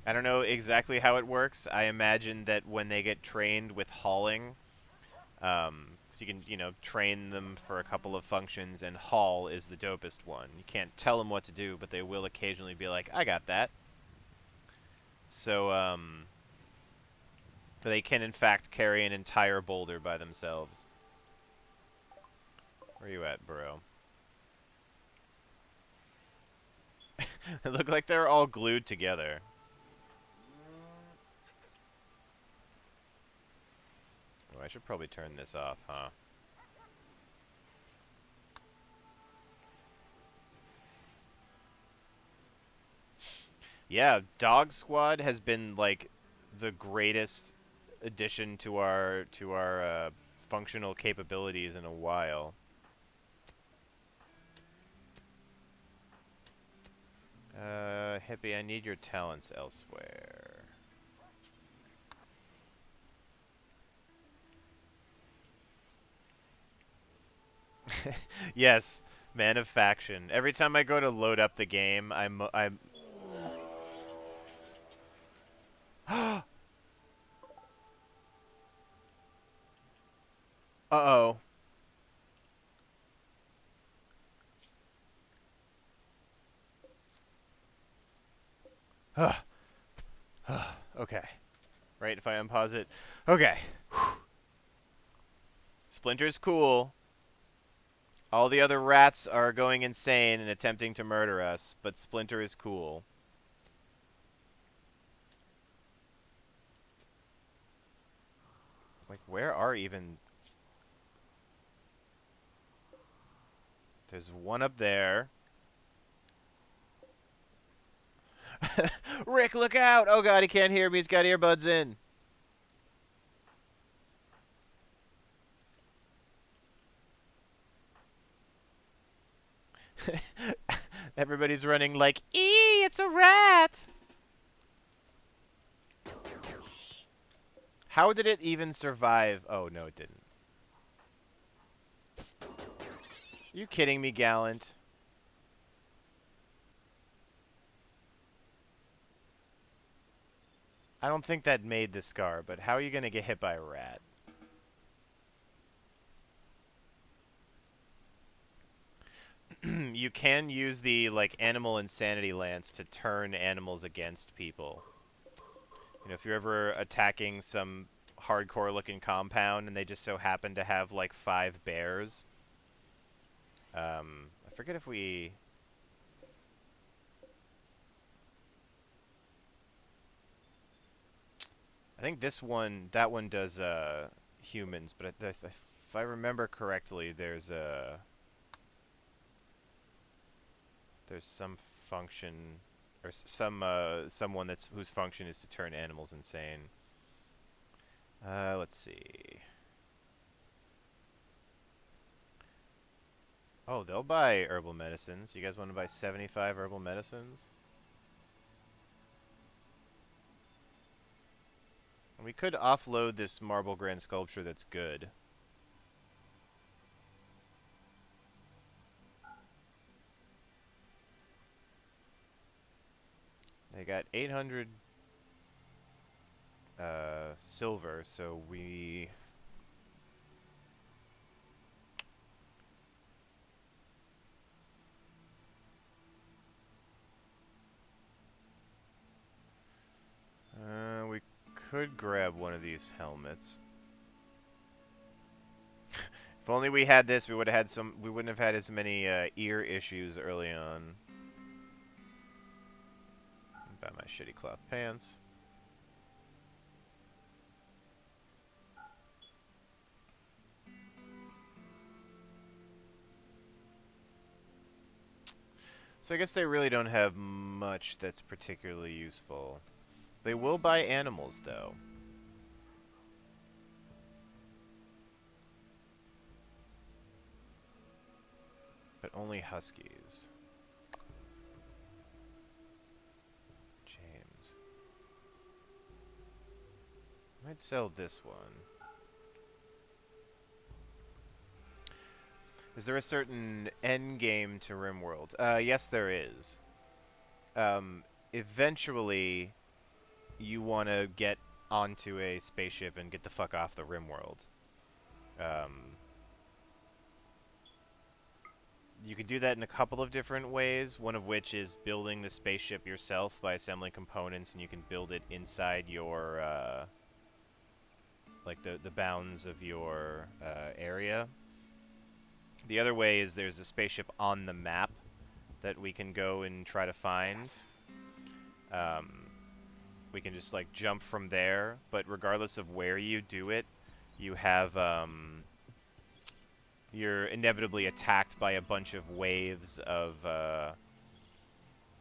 I don't know exactly how it works. I imagine that when they get trained with hauling, so you can, train them for a couple of functions, and haul is the dopest one. You can't tell them what to do, but they will occasionally be like, I got that. So, they can, in fact, carry an entire boulder by themselves. Where are you at, bro? They look like they're all glued together. I should probably turn this off, huh? Yeah, Dog Squad has been like the greatest addition to our functional capabilities in a while. Hippie, I need your talents elsewhere. Yes, man of faction. Every time I go to load up the game, I'm Uh-oh. Okay. Right, if I unpause it. Okay. Splinter's cool. All the other rats are going insane and attempting to murder us, but Splinter is cool. Like, where are even... There's one up there. Rick, look out! Oh god, he can't hear me. He's got earbuds in. Everybody's running like, "Ee, it's a rat!" How did it even survive? Oh, no, it didn't. Are you kidding me, Gallant? I don't think that made the scar, but how are you going to get hit by a rat? You can use the, like, animal insanity lance to turn animals against people. You know, if you're ever attacking some hardcore-looking compound and they just so happen to have, like, 5 bears. I forget if we... I think that one does, humans, but if I remember correctly, there's some function, or someone whose function is to turn animals insane. Let's see. Oh, they'll buy herbal medicines. You guys want to buy 75 herbal medicines? And we could offload this marble grand sculpture that's good. They got 800 silver, so we... we could grab one of these helmets. If only we had this, we would have had some. We wouldn't have had as many ear issues early on. Buy my shitty cloth pants. So I guess they really don't have much that's particularly useful. They will buy animals, though. But only huskies. James. I might sell this one. Is there a certain end game to RimWorld? Yes, there is. Eventually, you want to get onto a spaceship and get the fuck off the RimWorld. You could do that in a couple of different ways, one of which is building the spaceship yourself by assembling components, and you can build it inside your, like, the bounds of your area. The other way is there's a spaceship on the map that we can go and try to find. We can just, like, jump from there, but regardless of where you do it, you have you're inevitably attacked by a bunch of waves of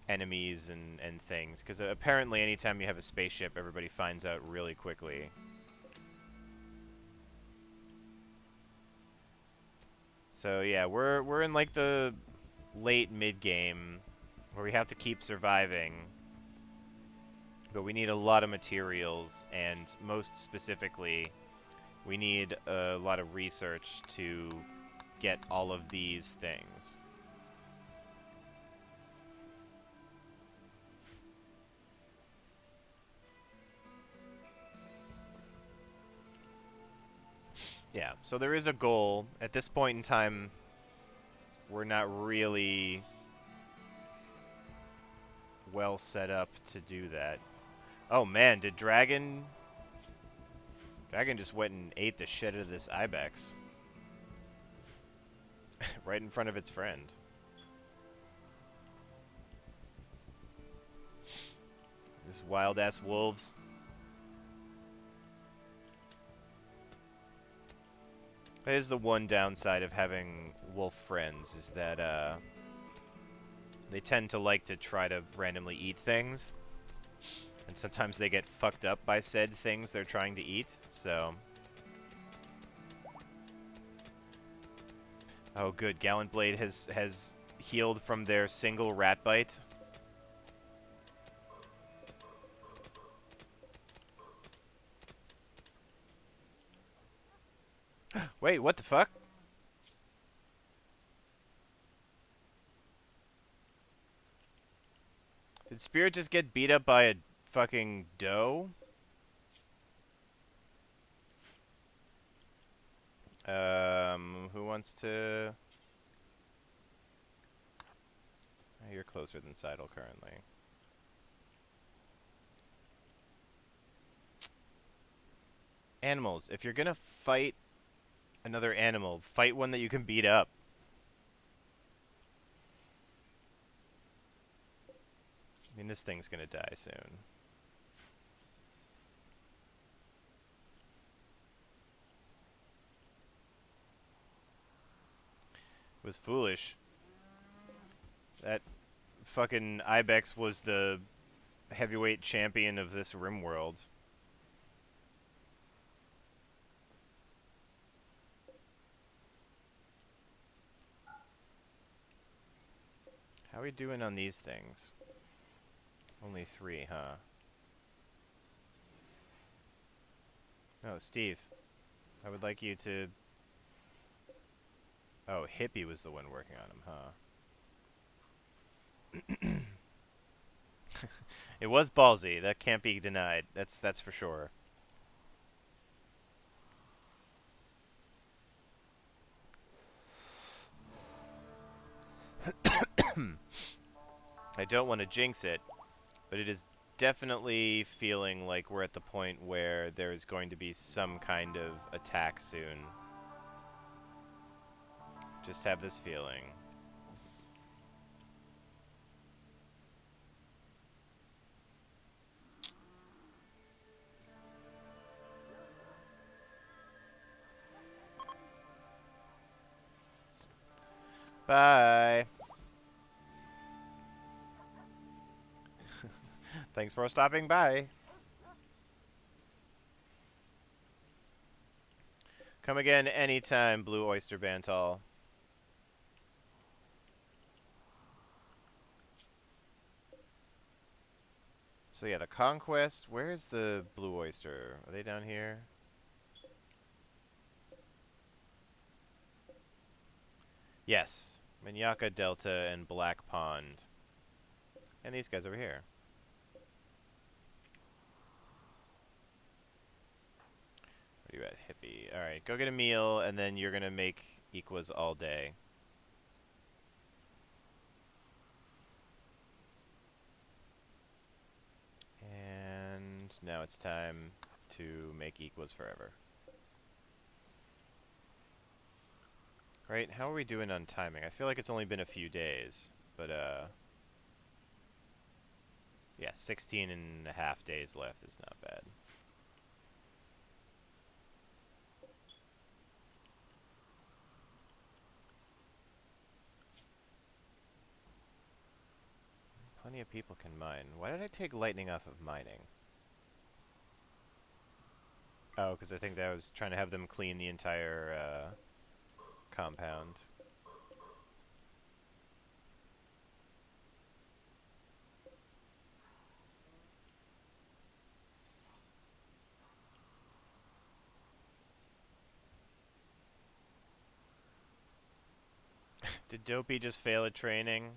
enemies and things. Because apparently anytime you have a spaceship, everybody finds out really quickly. So yeah, we're in like the late mid-game where we have to keep surviving. But we need a lot of materials, and most specifically, we need a lot of research to get all of these things. Yeah, so there is a goal. At this point in time, we're not really well set up to do that. Oh man, did Dragon just went and ate the shit out of this ibex. Right in front of its friend. This wild-ass wolves. That is the one downside of having wolf friends, is that they tend to like to try to randomly eat things. And sometimes they get fucked up by said things they're trying to eat, so... Oh good, Gallant Blade has healed from their single rat bite. Wait, what the fuck? Did Spirit just get beat up by a fucking doe? Who wants to... You're closer than Seidel currently. Animals. If you're gonna fight another animal, fight one that you can beat up. I mean, this thing's gonna die soon. It was foolish. That fucking Ibex was the heavyweight champion of this RimWorld. How are we doing on these things? Only 3, huh? Oh, Steve. I would like you to... Oh, Hippie was the one working on him, huh? It was ballsy. That can't be denied. That's for sure. I don't want to jinx it, but it is definitely feeling like we're at the point where there is going to be some kind of attack soon. Just have this feeling. Bye. Thanks for stopping by. Come again anytime, Blue Oyster Bantal. So yeah, the Conquest. Where's the Blue Oyster? Are they down here? Yes. Minyaka Delta and Black Pond. And these guys over here. Where are you at, Hippie? Alright, go get a meal, and then you're gonna make Equas all day. And now it's time to make Equas forever. Right, how are we doing on timing? I feel like it's only been a few days, but yeah, 16 and a half days left is not bad. Plenty of people can mine. Why did I take lightning off of mining? Oh, because I think that I was trying to have them clean the entire compound. Did Dopey just fail at training?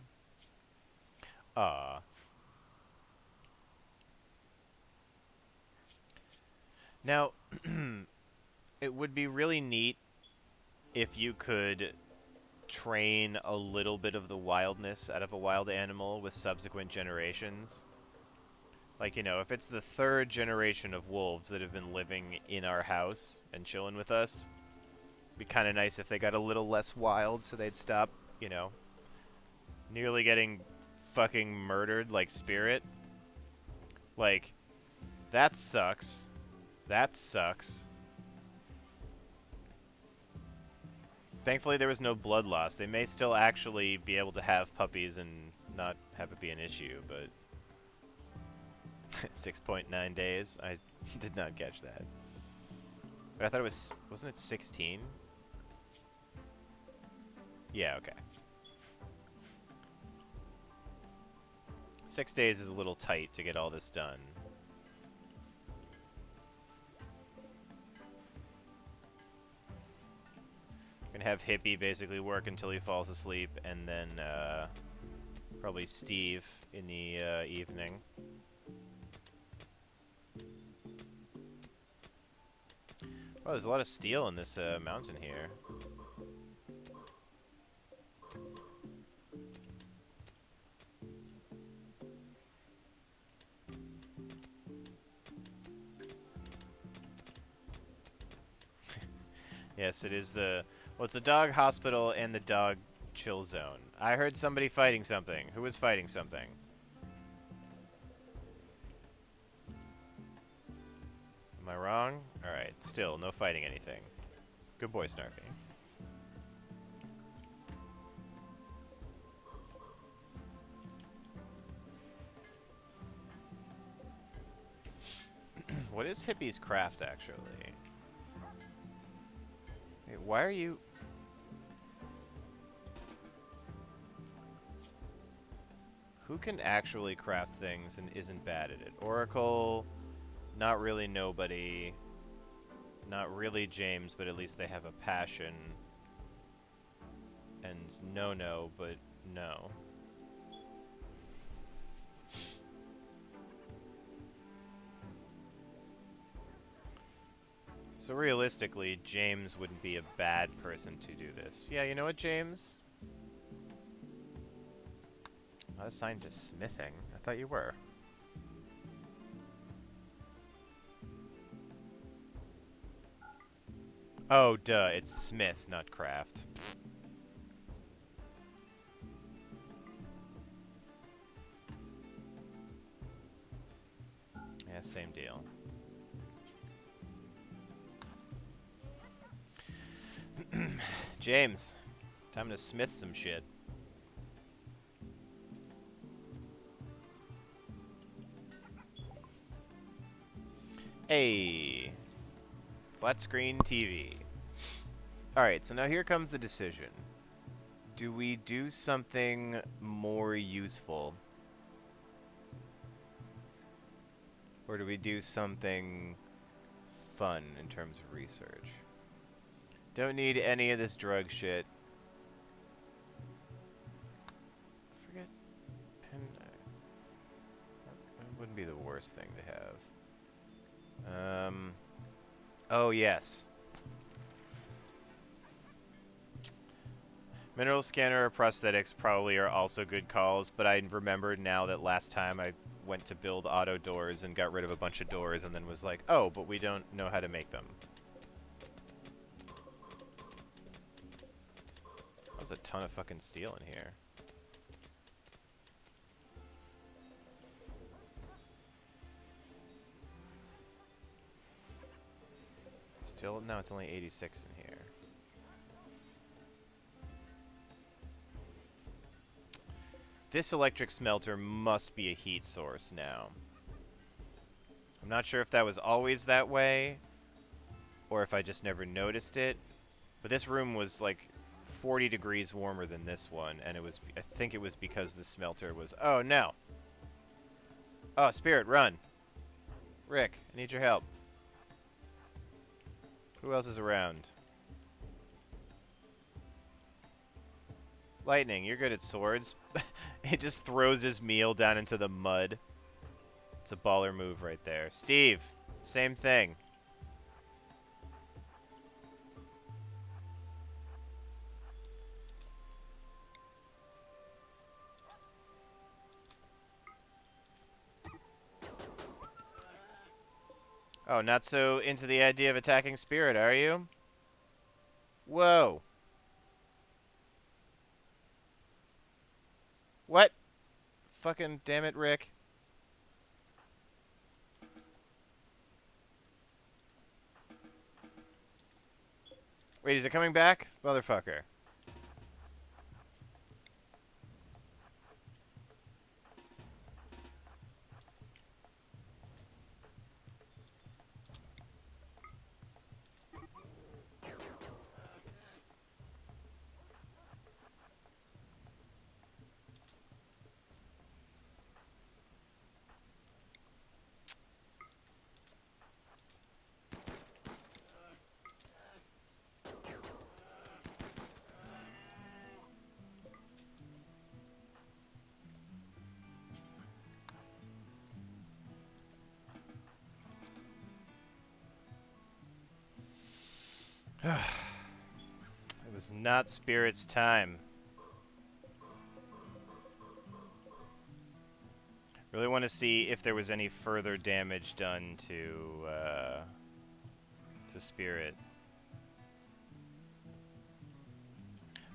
Now, it would be really neat if you could train a little bit of the wildness out of a wild animal with subsequent generations. Like, you know, if it's the third generation of wolves that have been living in our house and chilling with us, it'd be kind of nice if they got a little less wild so they'd stop, you know, nearly getting fucking murdered like Spirit. Like, that sucks. That sucks. Thankfully, there was no blood loss. They may still actually be able to have puppies and not have it be an issue, but 6.9 days? I did not catch that. But I thought it was... Wasn't it 16? Yeah, okay. 6 days is a little tight to get all this done. Gonna have Hippie basically work until he falls asleep, and then probably Steve in the evening. Oh, there's a lot of steel in this mountain here. Yes, it is the... Well, it's the dog hospital and the dog chill zone. I heard somebody fighting something. Who was fighting something? Am I wrong? Alright, still, no fighting anything. Good boy, Snarfy. What is Hippie's craft, actually? Wait, why are you... Who can actually craft things and isn't bad at it? Oracle, not really nobody, not really James, but at least they have a passion. And no, but no. So realistically, James wouldn't be a bad person to do this. Yeah, you know what, James? Not assigned to smithing. I thought you were. Oh, duh. It's smith, not craft. Yeah, same deal. James, time to smith some shit. Hey, flat screen TV. Alright, so now here comes the decision. Do we do something more useful? Or do we do something fun in terms of research? Don't need any of this drug shit. Forget pen. That wouldn't be the worst thing to have. Oh yes. Mineral scanner or prosthetics probably are also good calls, but I remembered now that last time I went to build auto doors and got rid of a bunch of doors and then was like, oh, but we don't know how to make them. There's a ton of fucking steel in here. Still, no, it's only 86 in here. This electric smelter must be a heat source now. I'm not sure if that was always that way, or if I just never noticed it. But this room was like 40 degrees warmer than this one, and it was, I think it was because the smelter was, oh no. Oh, Spirit, run. Rick, I need your help. Who else is around? Lightning, you're good at swords. He just throws his meal down into the mud. It's a baller move right there. Steve, same thing. Oh, not so into the idea of attacking Spirit, are you? Whoa. What? Fucking damn it, Rick. Wait, is it coming back? Motherfucker. It was not Spirit's time. Really want to see if there was any further damage done to Spirit.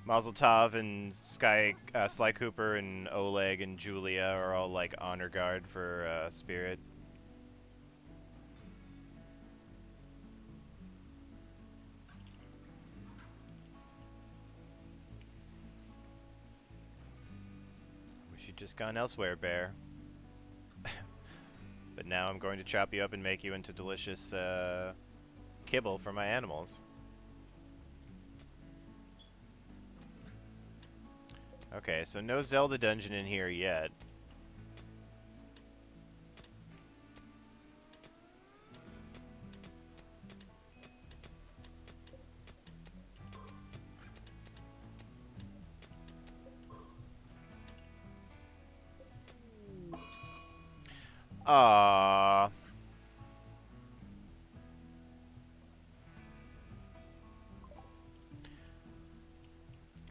Mazel Tov and Sly Cooper and Oleg and Julia are all like honor guard for Spirit. Wish you'd just gone elsewhere, Bear. But now I'm going to chop you up and make you into delicious kibble for my animals. Okay, so no Zelda dungeon in here yet. Aww.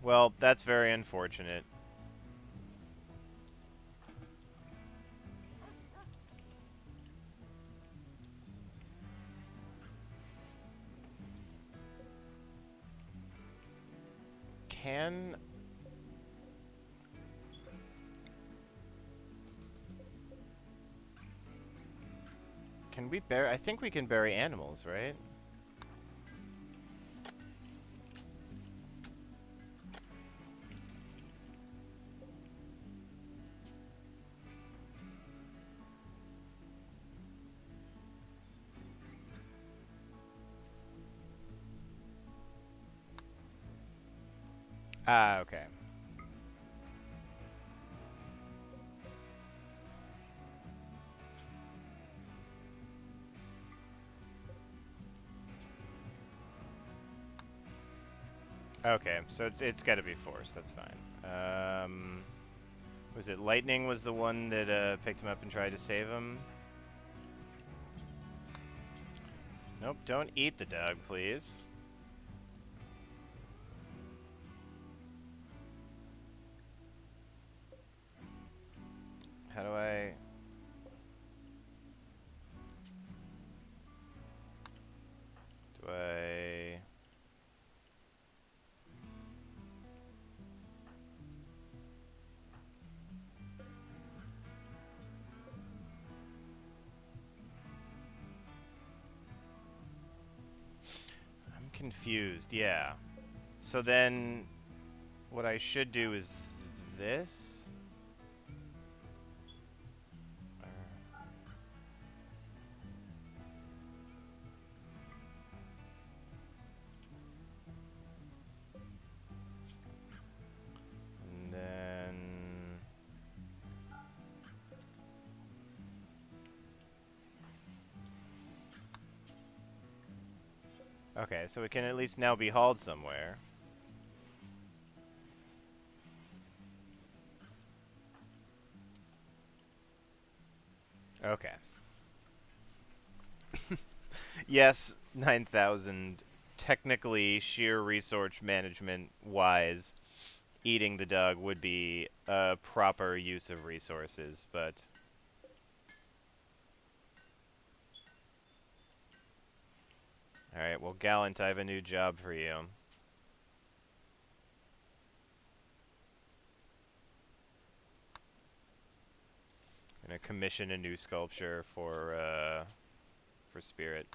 Well, that's very unfortunate. Can we bury? I think we can bury animals, right? Ah, okay. Okay, so it's got to be forced. That's fine. Was it Lightning was the one that picked him up and tried to save him? Nope, don't eat the dog, please. How do I... Do I... I'm confused, yeah. So then, what I should do is this? Okay, so it can at least now be hauled somewhere. Okay. Yes, 9,000. Technically, sheer resource management wise, eating the dog would be a proper use of resources, but... Alright, well, Gallant, I have a new job for you. I'm gonna commission a new sculpture for Spirit.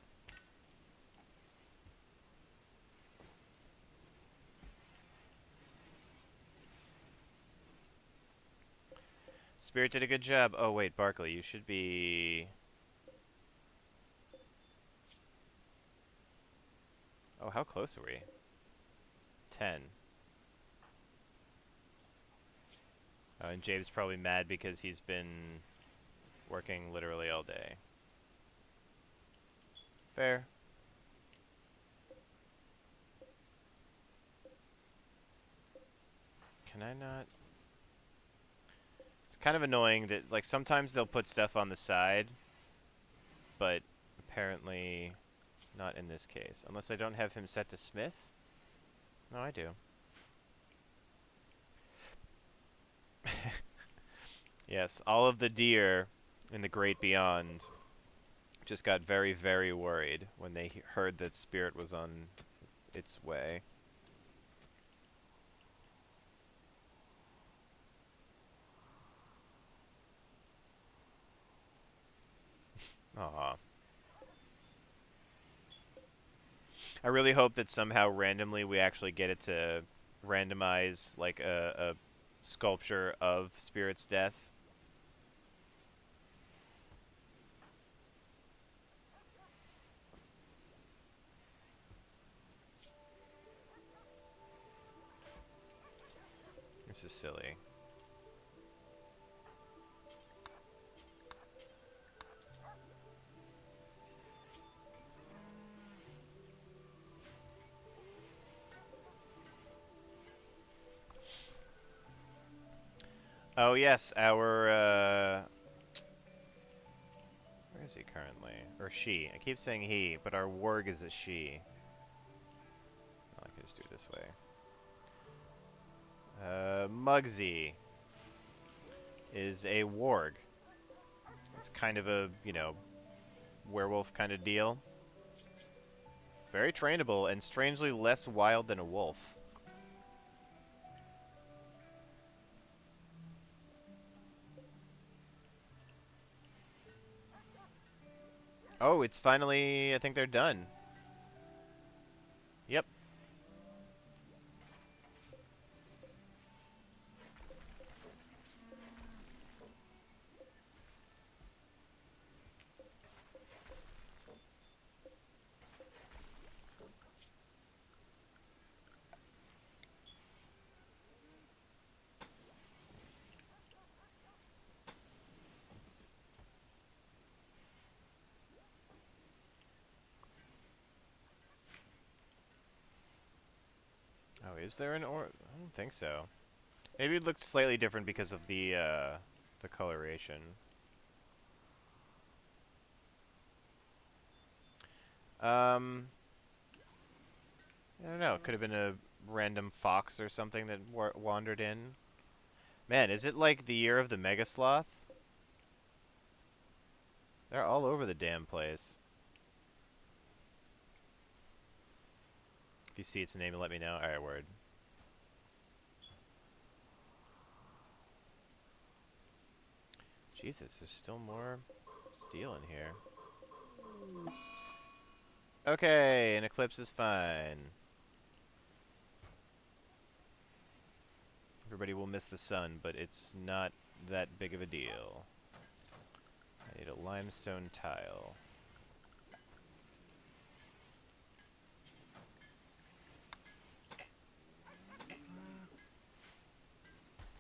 Spirit did a good job. Oh, wait, Barkley, you should be... Oh, how close are we? 10. Oh, and Jabe's probably mad because he's been working literally all day. Fair. Can I not? It's kind of annoying that, like, sometimes they'll put stuff on the side, but apparently not in this case. Unless I don't have him set to Smith? No, I do. Yes, all of the deer in the great beyond just got very, very worried when they heard that Spirit was on its way. Aw. I really hope that somehow randomly we actually get it to randomize like a sculpture of Spirit's death. This is silly. Oh yes, our where is he currently? Or she. I keep saying he, but our warg is a she. Oh, I can just do it this way. Muggsy is a warg. It's kind of a, you know, werewolf kind of deal. Very trainable and strangely less wild than a wolf. Oh, it's finally... I think they're done. Yep. Oh, is there an or... I don't think so. Maybe it looked slightly different because of the coloration. Um... I don't know. It could have been a random fox or something that wandered in. Man, is it like the year of the Mega Sloth? They're all over the damn place. If you see its name, let me know. Alright, word. Jesus, there's still more steel in here. Okay, an eclipse is fine. Everybody will miss the sun, but it's not that big of a deal. I need a limestone tile.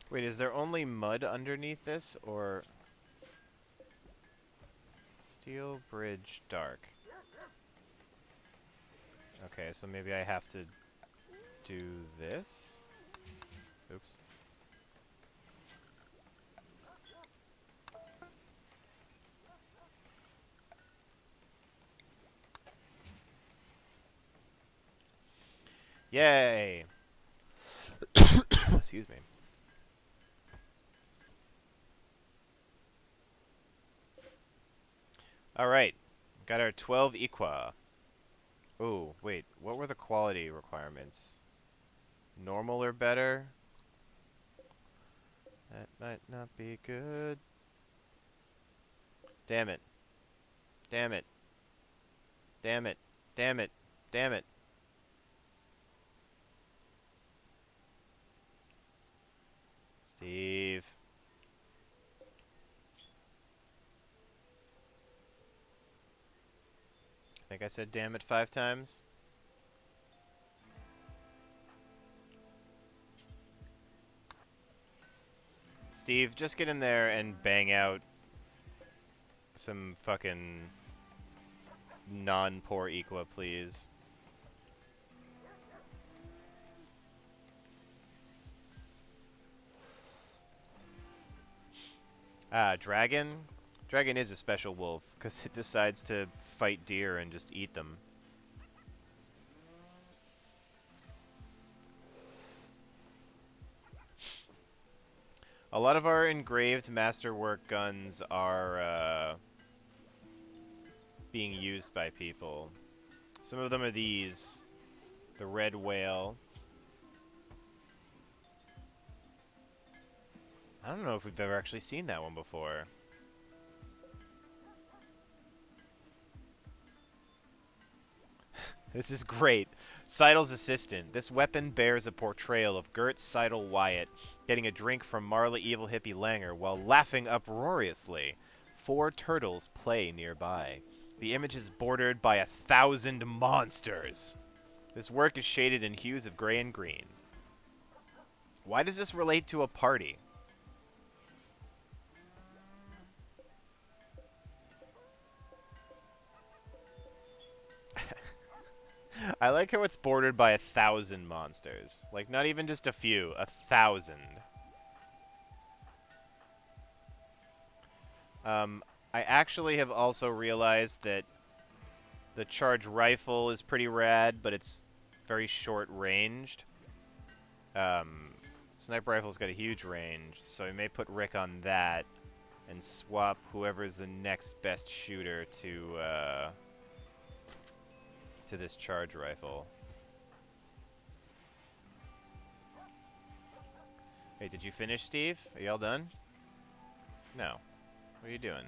Wait, is there only mud underneath this, or... Steel bridge dark. Okay, so maybe I have to do this? Oops. Yay! Excuse me. Alright. Got our 12 equa. Oh, wait. What were the quality requirements? Normal or better? That might not be good. Damn it. Damn it. Damn it. Damn it. Damn it. Steve. I think I said damn it 5 times. Steve, just get in there and bang out some fucking non-poor equa, please. Ah, dragon? Dragon is a special wolf, because it decides to fight deer and just eat them. A lot of our engraved masterwork guns are being used by people. Some of them are these. The red whale. I don't know if we've ever actually seen that one before. This is great. Seidel's assistant. This weapon bears a portrayal of Gert Seidel Wyatt getting a drink from Marla Evil Hippie Langer while laughing uproariously. 4 turtles play nearby. The image is bordered by 1,000 monsters. This work is shaded in hues of gray and green. Why does this relate to a party? I like how it's bordered by 1,000 monsters. Like, not even just a few, 1,000. I actually have also realized that the charge rifle is pretty rad, but it's very short-ranged. Sniper rifle's got a huge range, so we may put Rick on that and swap whoever's the next best shooter to this charge rifle. Hey, did you finish, Steve? Are you all done? No. What are you doing?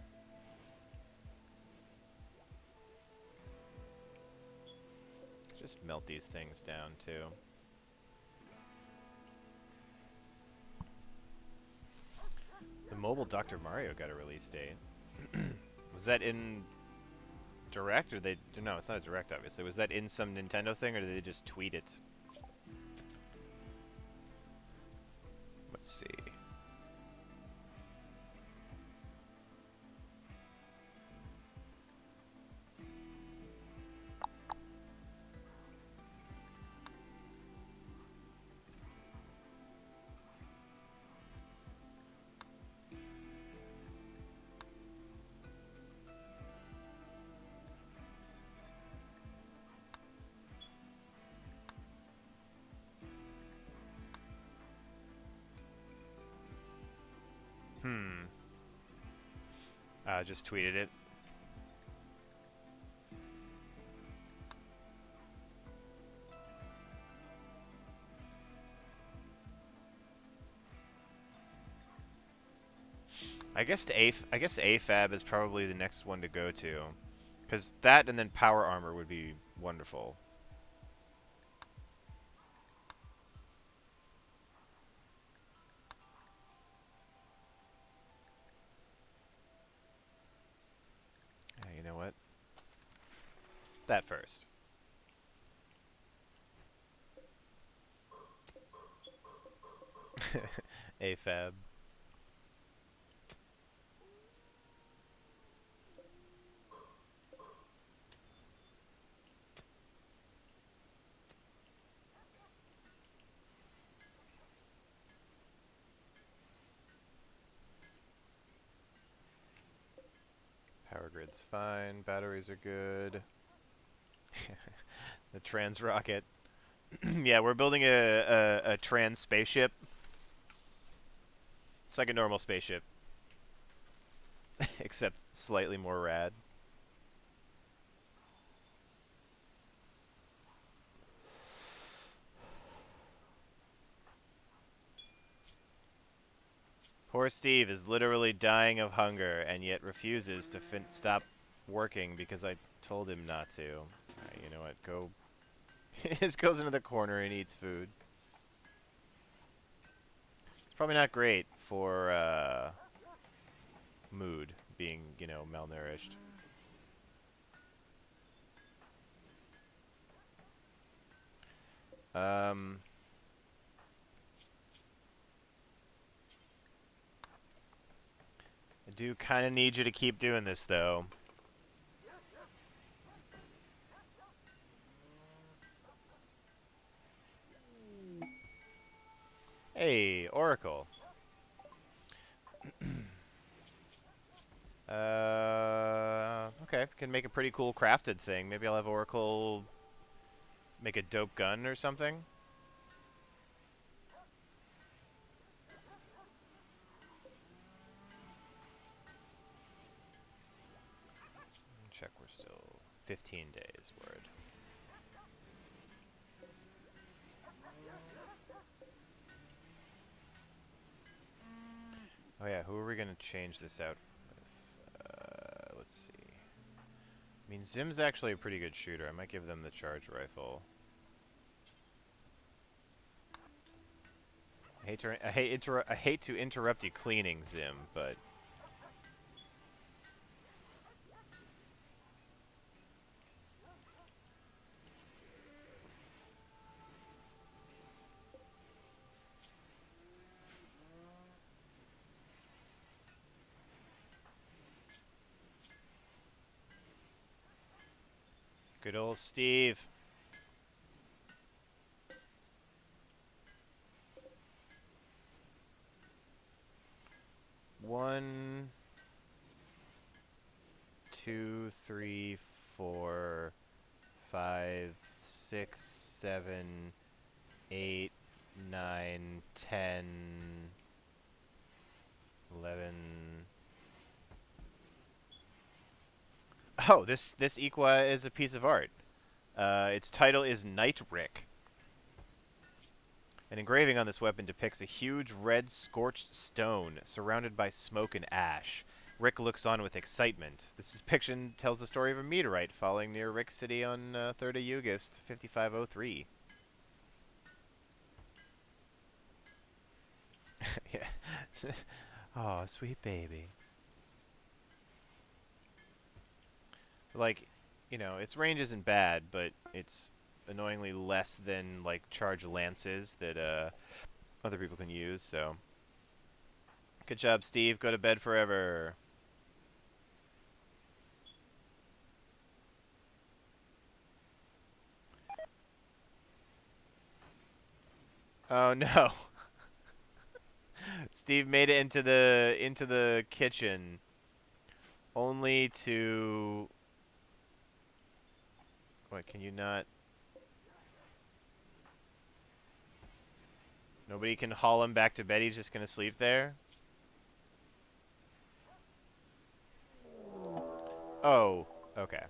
Just melt these things down, too. The mobile Dr. Mario got a release date. Was that in Direct, or they... No, it's not a Direct, obviously. Was that in some Nintendo thing, or did they just tweet it? Let's see. Just tweeted it. I guess AFAB is probably the next one to go to, because that and then Power Armor would be wonderful. You know what? That first. AFAB. grid's fine. Batteries are good. The trans rocket. Yeah, we're building a trans spaceship. It's like a normal spaceship, except slightly more rad. Poor Steve is literally dying of hunger and yet refuses to stop working because I told him not to. Alright, you know what? Go. He just goes into the corner and eats food. It's probably not great for mood, being, you know, malnourished. Um, I do kind of need you to keep doing this, though. Hey, Oracle. Okay, can make a pretty cool crafted thing. Maybe I'll have Oracle make a dope gun or something. Check, we're still 15 days, word. Oh yeah, who are we gonna change this out with? Let's see. I mean, Zim's actually a pretty good shooter. I might give them the charge rifle. I hate to interrupt you cleaning, Zim, but good old Steve. One, two, three, 4, 5, 6, 7, 8, 9, 10, 11. Oh, this Equa is a piece of art. Its title is Night Rick. An engraving on this weapon depicts a huge red scorched stone surrounded by smoke and ash. Rick looks on with excitement. This depiction tells the story of a meteorite falling near Rick City on 3rd of August, 5503. Yeah. Oh, sweet baby. Like, you know, its range isn't bad, but it's annoyingly less than, like, charge lances that other people can use, so. Good job, Steve. Go to bed forever. Oh no. Steve made it into the kitchen only to what, can you not? Nobody can haul him back to bed. He's just going to sleep there? Oh, okay.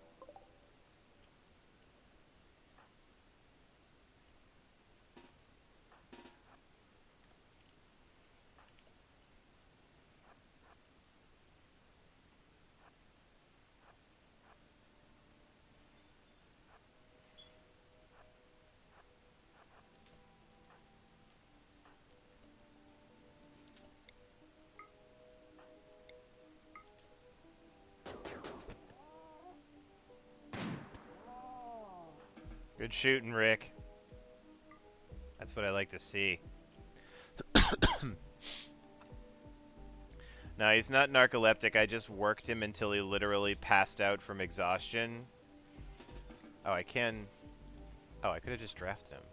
Good shooting, Rick. That's what I like to see. No, he's not narcoleptic. I just worked him until he literally passed out from exhaustion. Oh, I can... Oh, I could have just drafted him.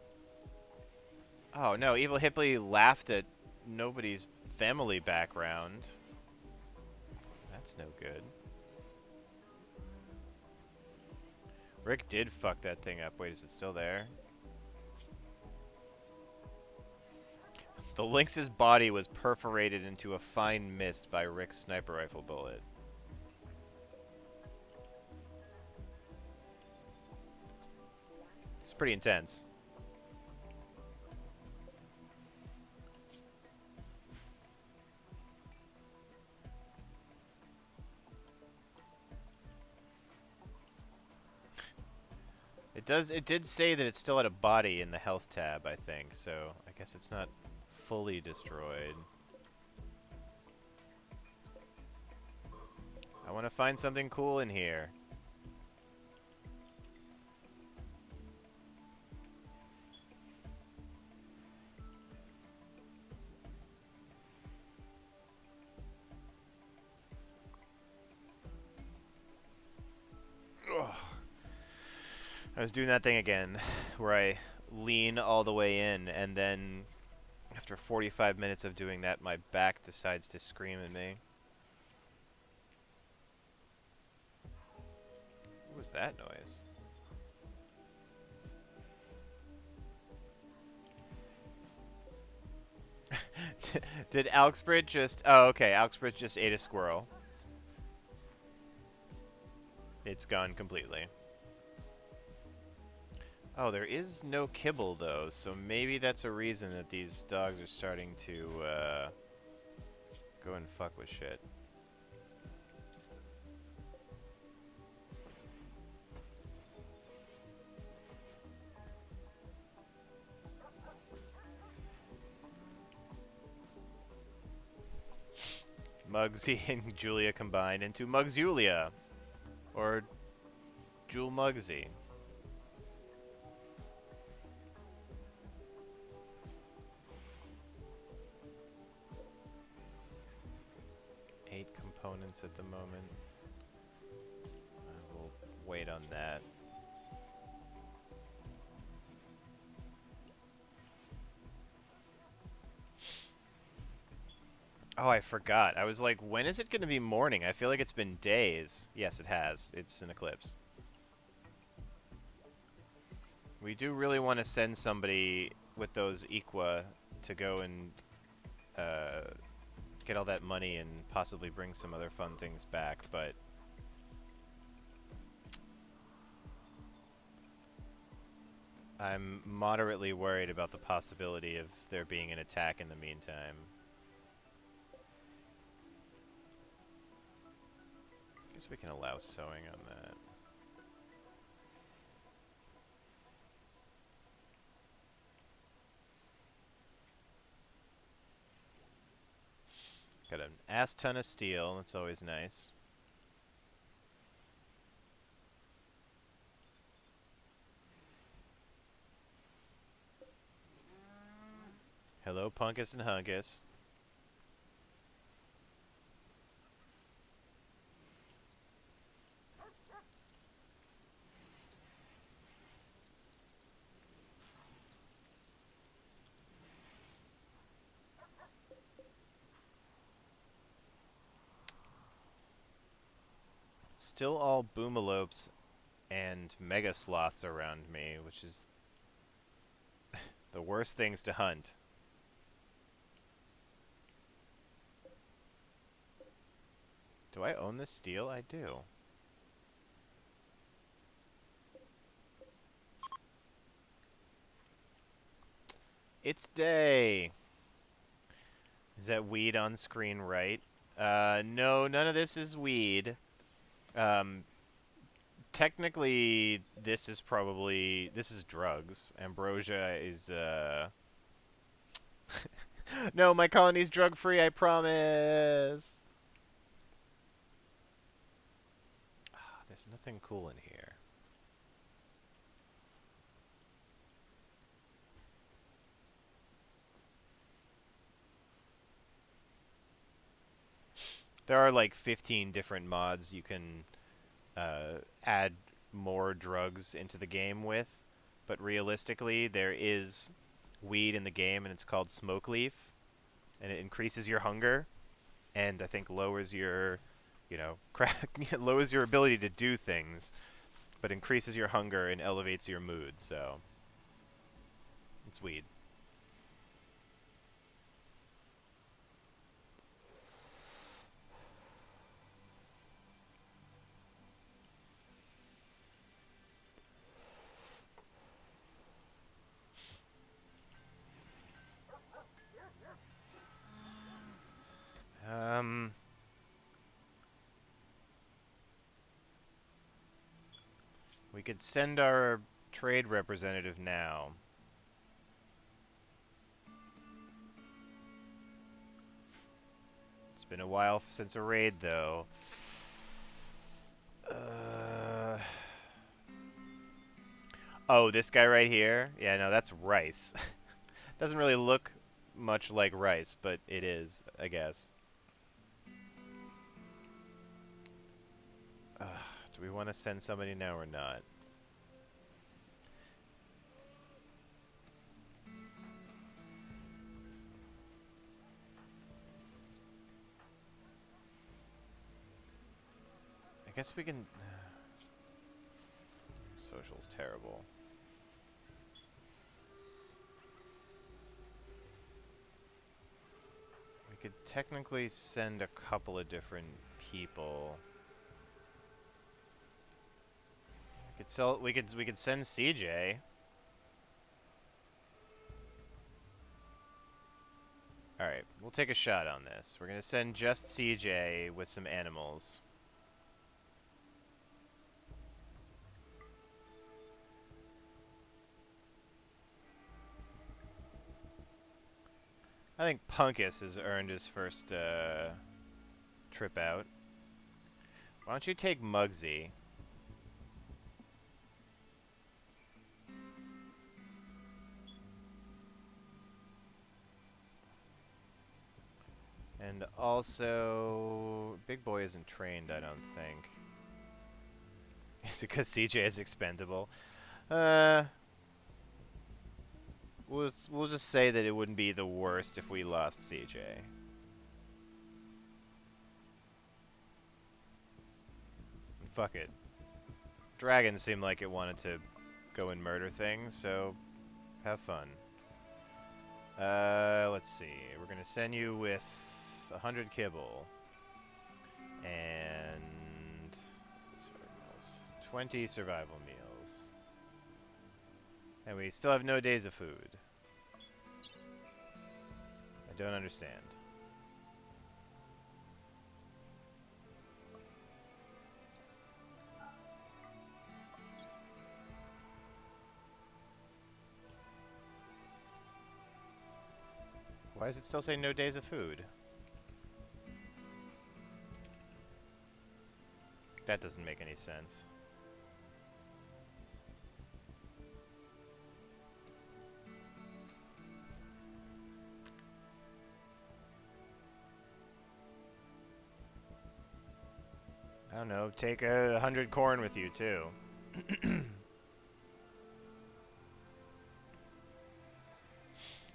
Oh, no. Evil Hipply laughed at nobody's family background. That's no good. Rick did fuck that thing up. Wait, is it still there? The lynx's body was perforated into a fine mist by Rick's sniper rifle bullet. It's pretty intense. It did say that it still had a body in the health tab, I think, so I guess it's not fully destroyed. I want to find something cool in here. Ugh. I was doing that thing again, where I lean all the way in, and then after 45 minutes of doing that, my back decides to scream at me. What was that noise? Did Alxbrit just... Oh, okay, Alxbrit just ate a squirrel. It's gone completely. Oh, there is no kibble, though, so maybe that's a reason that these dogs are starting to, go and fuck with shit. Muggsy and Julia combined into Muggsulia. Or Jule Muggsy. Components at the moment. I will wait on that. Oh, I forgot. I was like, when is it going to be morning? I feel like it's been days. Yes, it has. It's an eclipse. We do really want to send somebody with those Equa to go and get all that money and possibly bring some other fun things back, but I'm moderately worried about the possibility of there being an attack in the meantime. I guess we can allow sewing on that. Got an ass ton of steel, that's always nice. Hello, Punkus and Hunkus. Still all boomalopes and mega sloths around me, which is the worst things to hunt. Do I own this steel? I do. It's day. Is that weed on screen right? No, none of this is weed. Technically, this is drugs. Ambrosia is, No, my colony's drug-free, I promise! There's nothing cool in here. There are like 15 different mods you can add more drugs into the game with, but realistically there is weed in the game and it's called smoke leaf, and it increases your hunger and I think lowers your, lowers your ability to do things. but increases your hunger and elevates your mood, so it's weed. Um, we could send our trade representative now. It's been a while since a raid, though. Oh, this guy right here? Yeah, no, that's rice. Doesn't really look much like rice, but it is, I guess. Do we want to send somebody now or not? I guess we can... Social's terrible. We could technically send a couple of different people. We could send CJ. Alright, we'll take a shot on this. We're gonna send just CJ with some animals. I think Punkus has earned his first trip out. Why don't you take Muggsy? And also, Big Boy isn't trained, I don't think. Is it because CJ is expendable? We'll just say that it wouldn't be the worst if we lost CJ. Fuck it. Dragon seemed like it wanted to go and murder things, so have fun. Let's see. We're gonna send you with 100 kibble and 20 survival meals, and we still have no days of food. I don't understand. Why does it still say no days of food? That doesn't make any sense. I don't know, take 100 corn with you, too.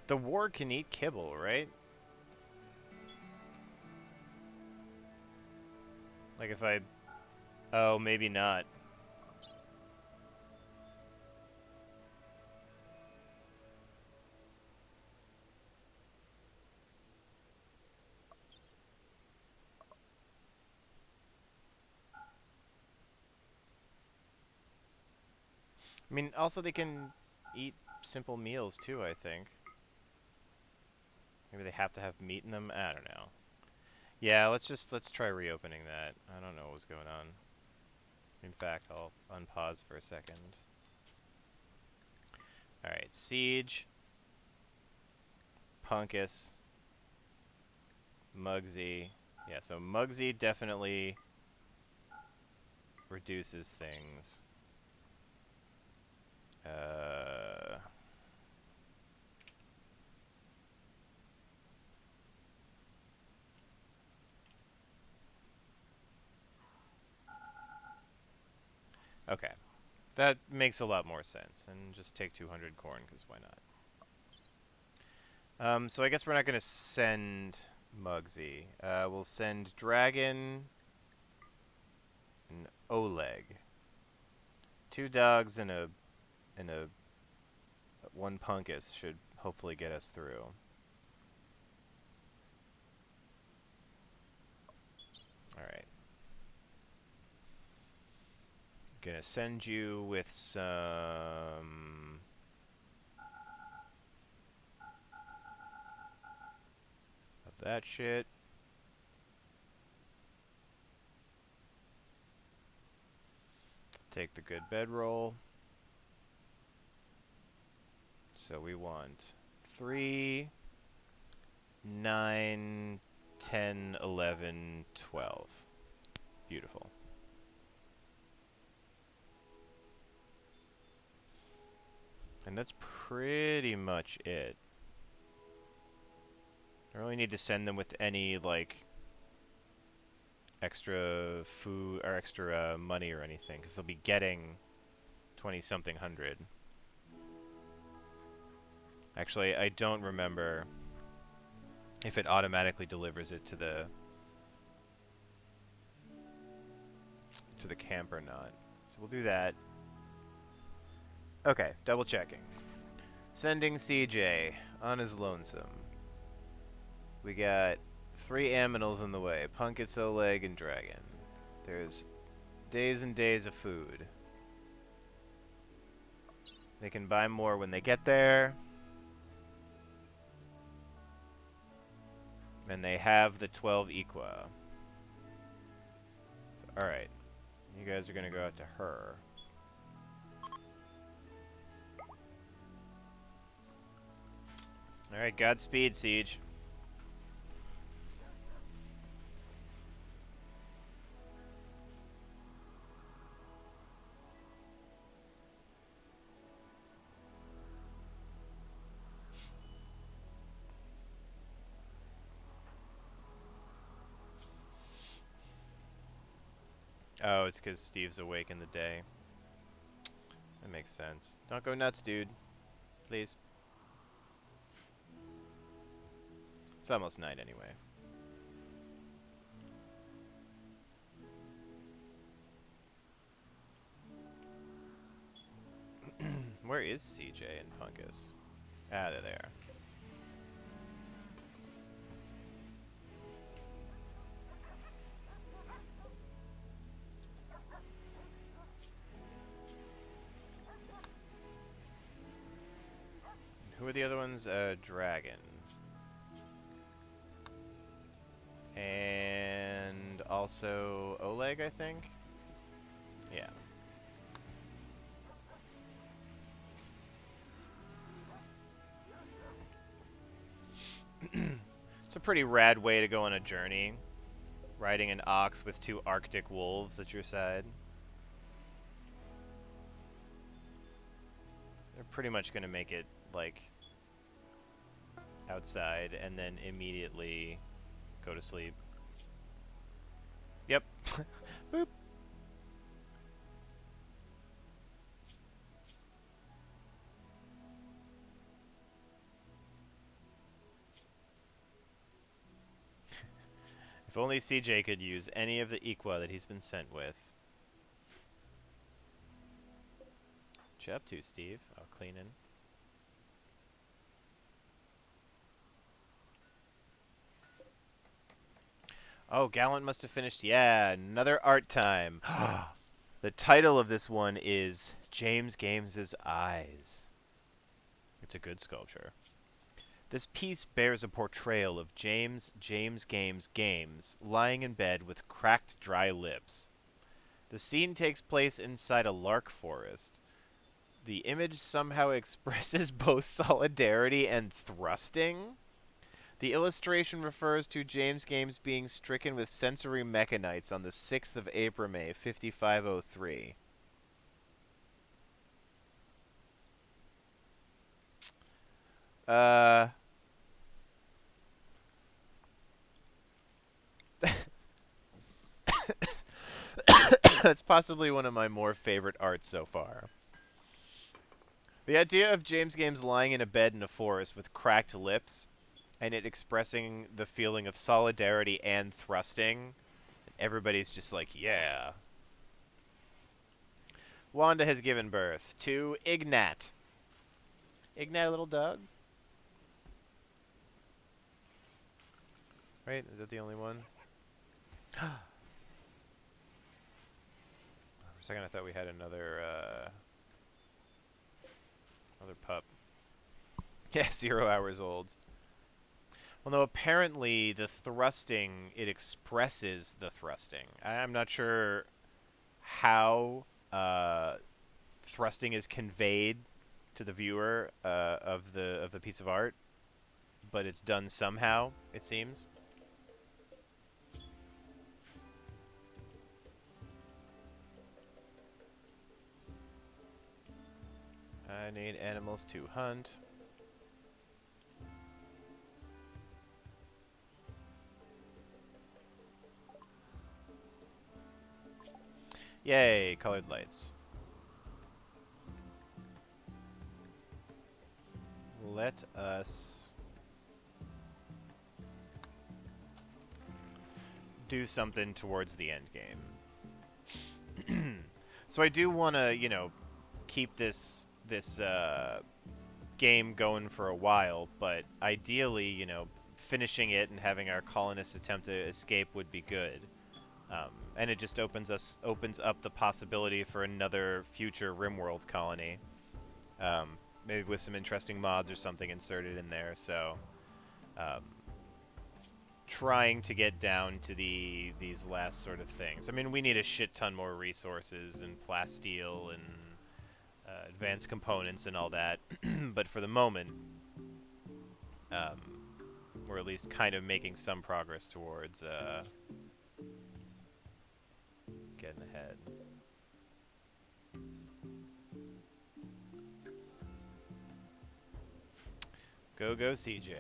The ward can eat kibble, right? Like if I... Oh, maybe not. I mean, also they can eat simple meals too, I think. Maybe they have to have meat in them? I don't know. Yeah, let's try reopening that. I don't know what was going on. In fact, I'll unpause for a second. Alright, Siege, Punkus, Muggsy. Yeah, so Muggsy definitely reduces things. Okay. That makes a lot more sense. And just take 200 corn, because why not? So I guess we're not going to send Muggsy. We'll send Dragon and Oleg. 2 dogs and a one punkus should hopefully get us through. Alright. Gonna send you with some of that shit. Take the good bedroll. So we want 3, 9, 10, 11, 12. Beautiful. And that's pretty much it. I don't really need to send them with any, like, extra food or extra money or anything, because they'll be getting 20-something hundred. Actually, I don't remember if it automatically delivers it to the camp or not. So we'll do that. Okay, double checking. Sending CJ on his lonesome. We got 3 aminals in the way. Punkets, Oleg, and Dragon. There's days and days of food. They can buy more when they get there. And they have the 12 equa. So, alright. You guys are going to go out to her. Alright, Godspeed, Siege. Oh, it's because Steve's awake in the day. That makes sense. Don't go nuts, dude. Please. It's almost night anyway. Where is CJ and Punkus? Ah, there they are. Who are the other ones? Dragon. And also Oleg, I think? Yeah. It's a pretty rad way to go on a journey. Riding an ox with 2 Arctic wolves at your side. They're pretty much going to make it, like, outside and then immediately go to sleep. Yep. Boop. If only CJ could use any of the equa that he's been sent with. What you up to, Steve? Oh, cleaning. Oh, Gallant must have finished. Yeah, another art time. The title of this one is James Games' Eyes. It's a good sculpture. This piece bears a portrayal of James Games lying in bed with cracked dry lips. The scene takes place inside a lark forest. The image somehow expresses both solidarity and thrusting. The illustration refers to James Games being stricken with sensory mechanites on the 6th of April, 5503. That's possibly one of my more favorite arts so far. The idea of James Games lying in a bed in a forest with cracked lips and it expressing the feeling of solidarity and thrusting. Everybody's just like, yeah. Wanda has given birth to Ignat. Ignat, a little dog? Right? Is that the only one? For a second, I thought we had another pup. Yeah, 0 hours old. Well, no, apparently the thrusting, it expresses the thrusting. I'm not sure how thrusting is conveyed to the viewer of the piece of art, but it's done somehow, it seems. I need animals to hunt. Yay, colored lights. Let us do something towards the end game. So I do want to, you know, keep this game going for a while, but ideally, you know, finishing it and having our colonists attempt to escape would be good. And it just opens up the possibility for another future RimWorld colony, maybe with some interesting mods or something inserted in there. So, trying to get down to these last sort of things. I mean, we need a shit ton more resources and plasteel and advanced components and all that, but for the moment, we're at least kind of making some progress towards getting ahead. Go CJ.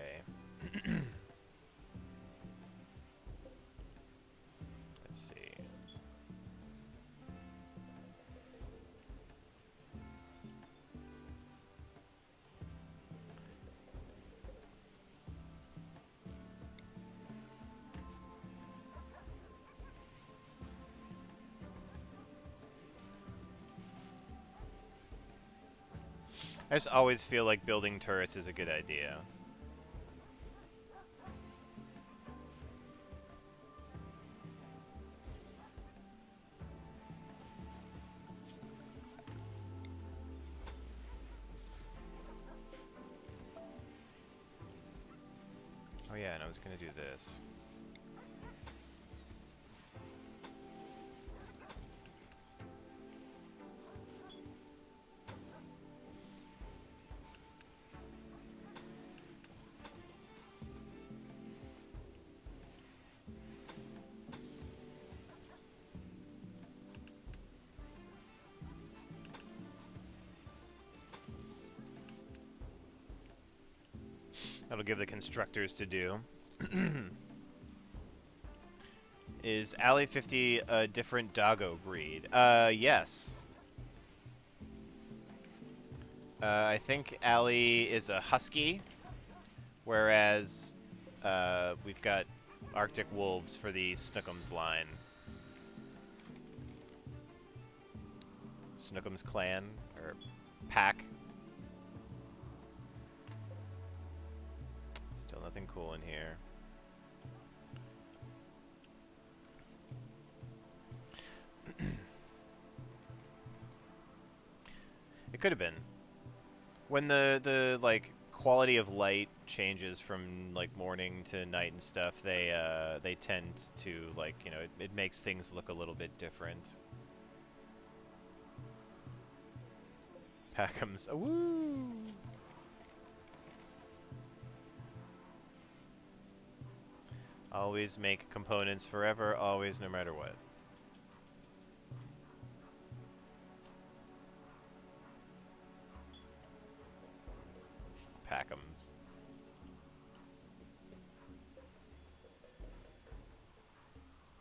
Let's see. I just always feel like building turrets is a good idea. Oh yeah, and I was gonna do this. That'll give the constructors to do. Is Alley 50 a different doggo breed? Yes. I think Alley is a husky, whereas we've got Arctic wolves for the Snookums line. Snookums clan, or pack. Still nothing cool in here. It could have been. When the like quality of light changes from like morning to night and stuff, they tend to, like, you know, it makes things look a little bit different. Packham's. Woo! Always make components forever, always, no matter what. Packham's.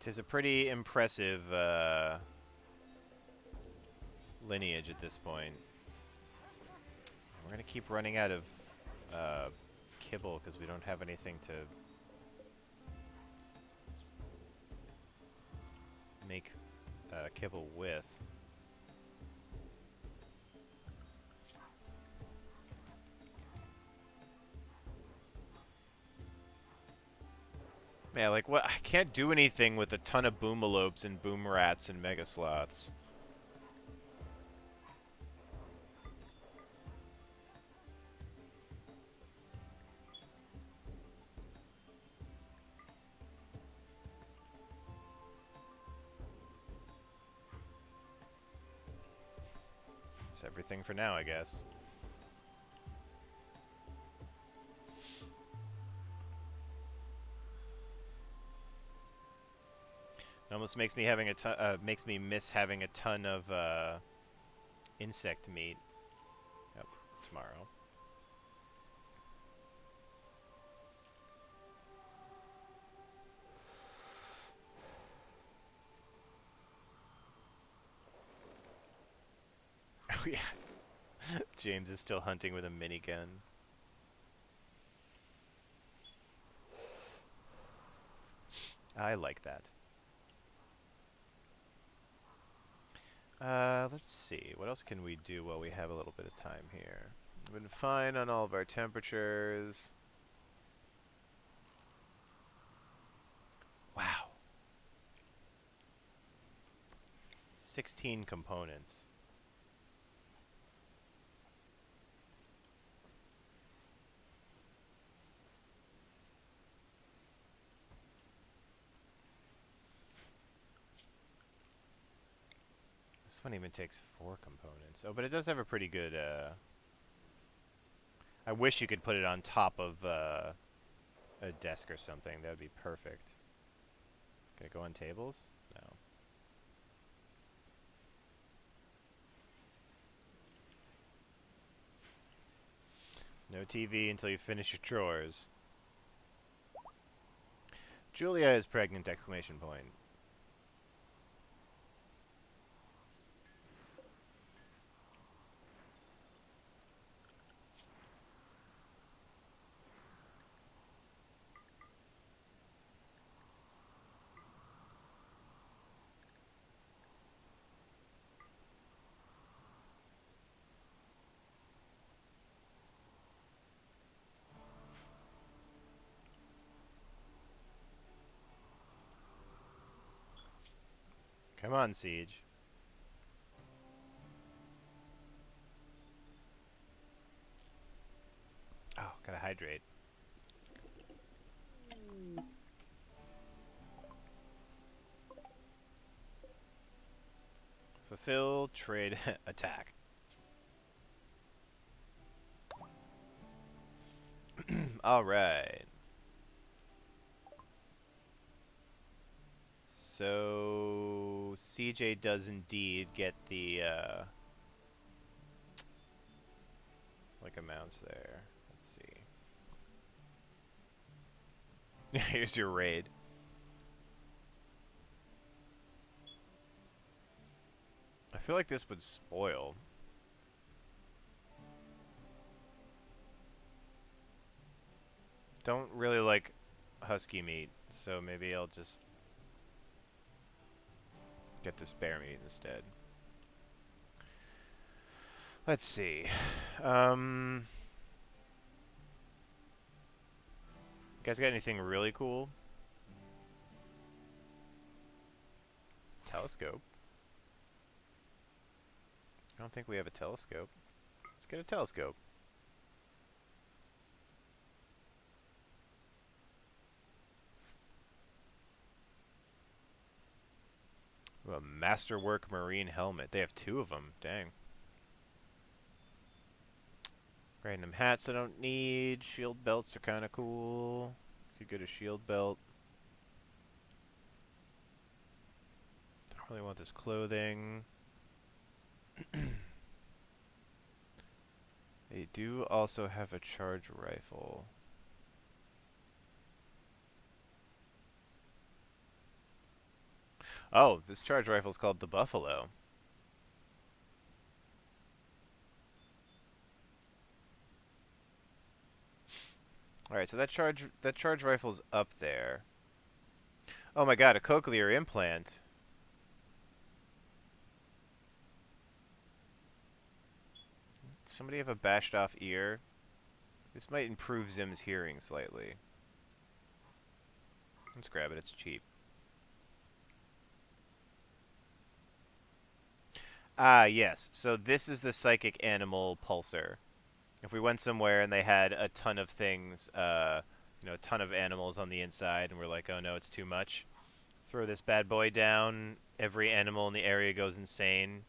Tis a pretty impressive lineage at this point. We're gonna keep running out of kibble because we don't have anything to make kibble with. Yeah, like what? I can't do anything with a ton of boomalopes and boom rats and mega slots. That's everything for now, I guess. It almost makes me having a makes me miss having a ton of insect meat. Yep, tomorrow. Oh yeah, James is still hunting with a minigun. I like that. Let's see. What else can we do while we have a little bit of time here? We've been fine on all of our temperatures. Wow. 16 components. This one even takes 4 components. Oh, but it does have a pretty good, I wish you could put it on top of, a desk or something. That would be perfect. Can it go on tables? No. No TV until you finish your chores. Julia is pregnant! Exclamation point. Come on, Siege. Oh, gotta hydrate. Fulfill trade attack. All right. So CJ does indeed get the like amounts there. Let's see. Here's your raid. I feel like this would spoil. Don't really like husky meat, so maybe I'll just get this bear meat instead. Let's see. You guys got anything really cool? Telescope. I don't think we have a telescope. Let's get a telescope. Ooh, a Masterwork Marine helmet. They have 2 of them. Dang. Random hats I don't need. Shield belts are kind of cool. Could get a shield belt. I don't really want this clothing. They do also have a charge rifle. Oh, this charge rifle is called the Buffalo. All right, so that charge rifle's up there. Oh my God, a cochlear implant. Somebody have a bashed off ear? This might improve Zim's hearing slightly. Let's grab it. It's cheap. Ah, yes. So this is the psychic animal pulsar. If we went somewhere and they had a ton of things, a ton of animals on the inside, and we're like, oh no, it's too much, throw this bad boy down. Every animal in the area goes insane.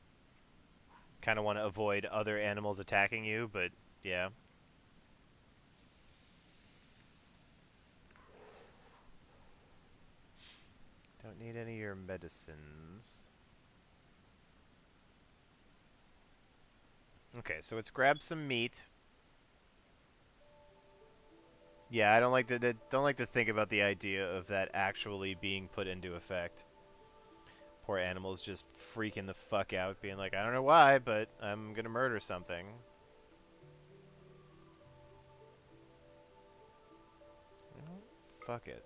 Kind of want to avoid other animals attacking you, but yeah. Don't need any of your medicines. Okay, so let's grab some meat. Yeah, I don't like to think about the idea of that actually being put into effect. Poor animals just freaking the fuck out, being like, I don't know why, but I'm gonna murder something. Well, fuck it.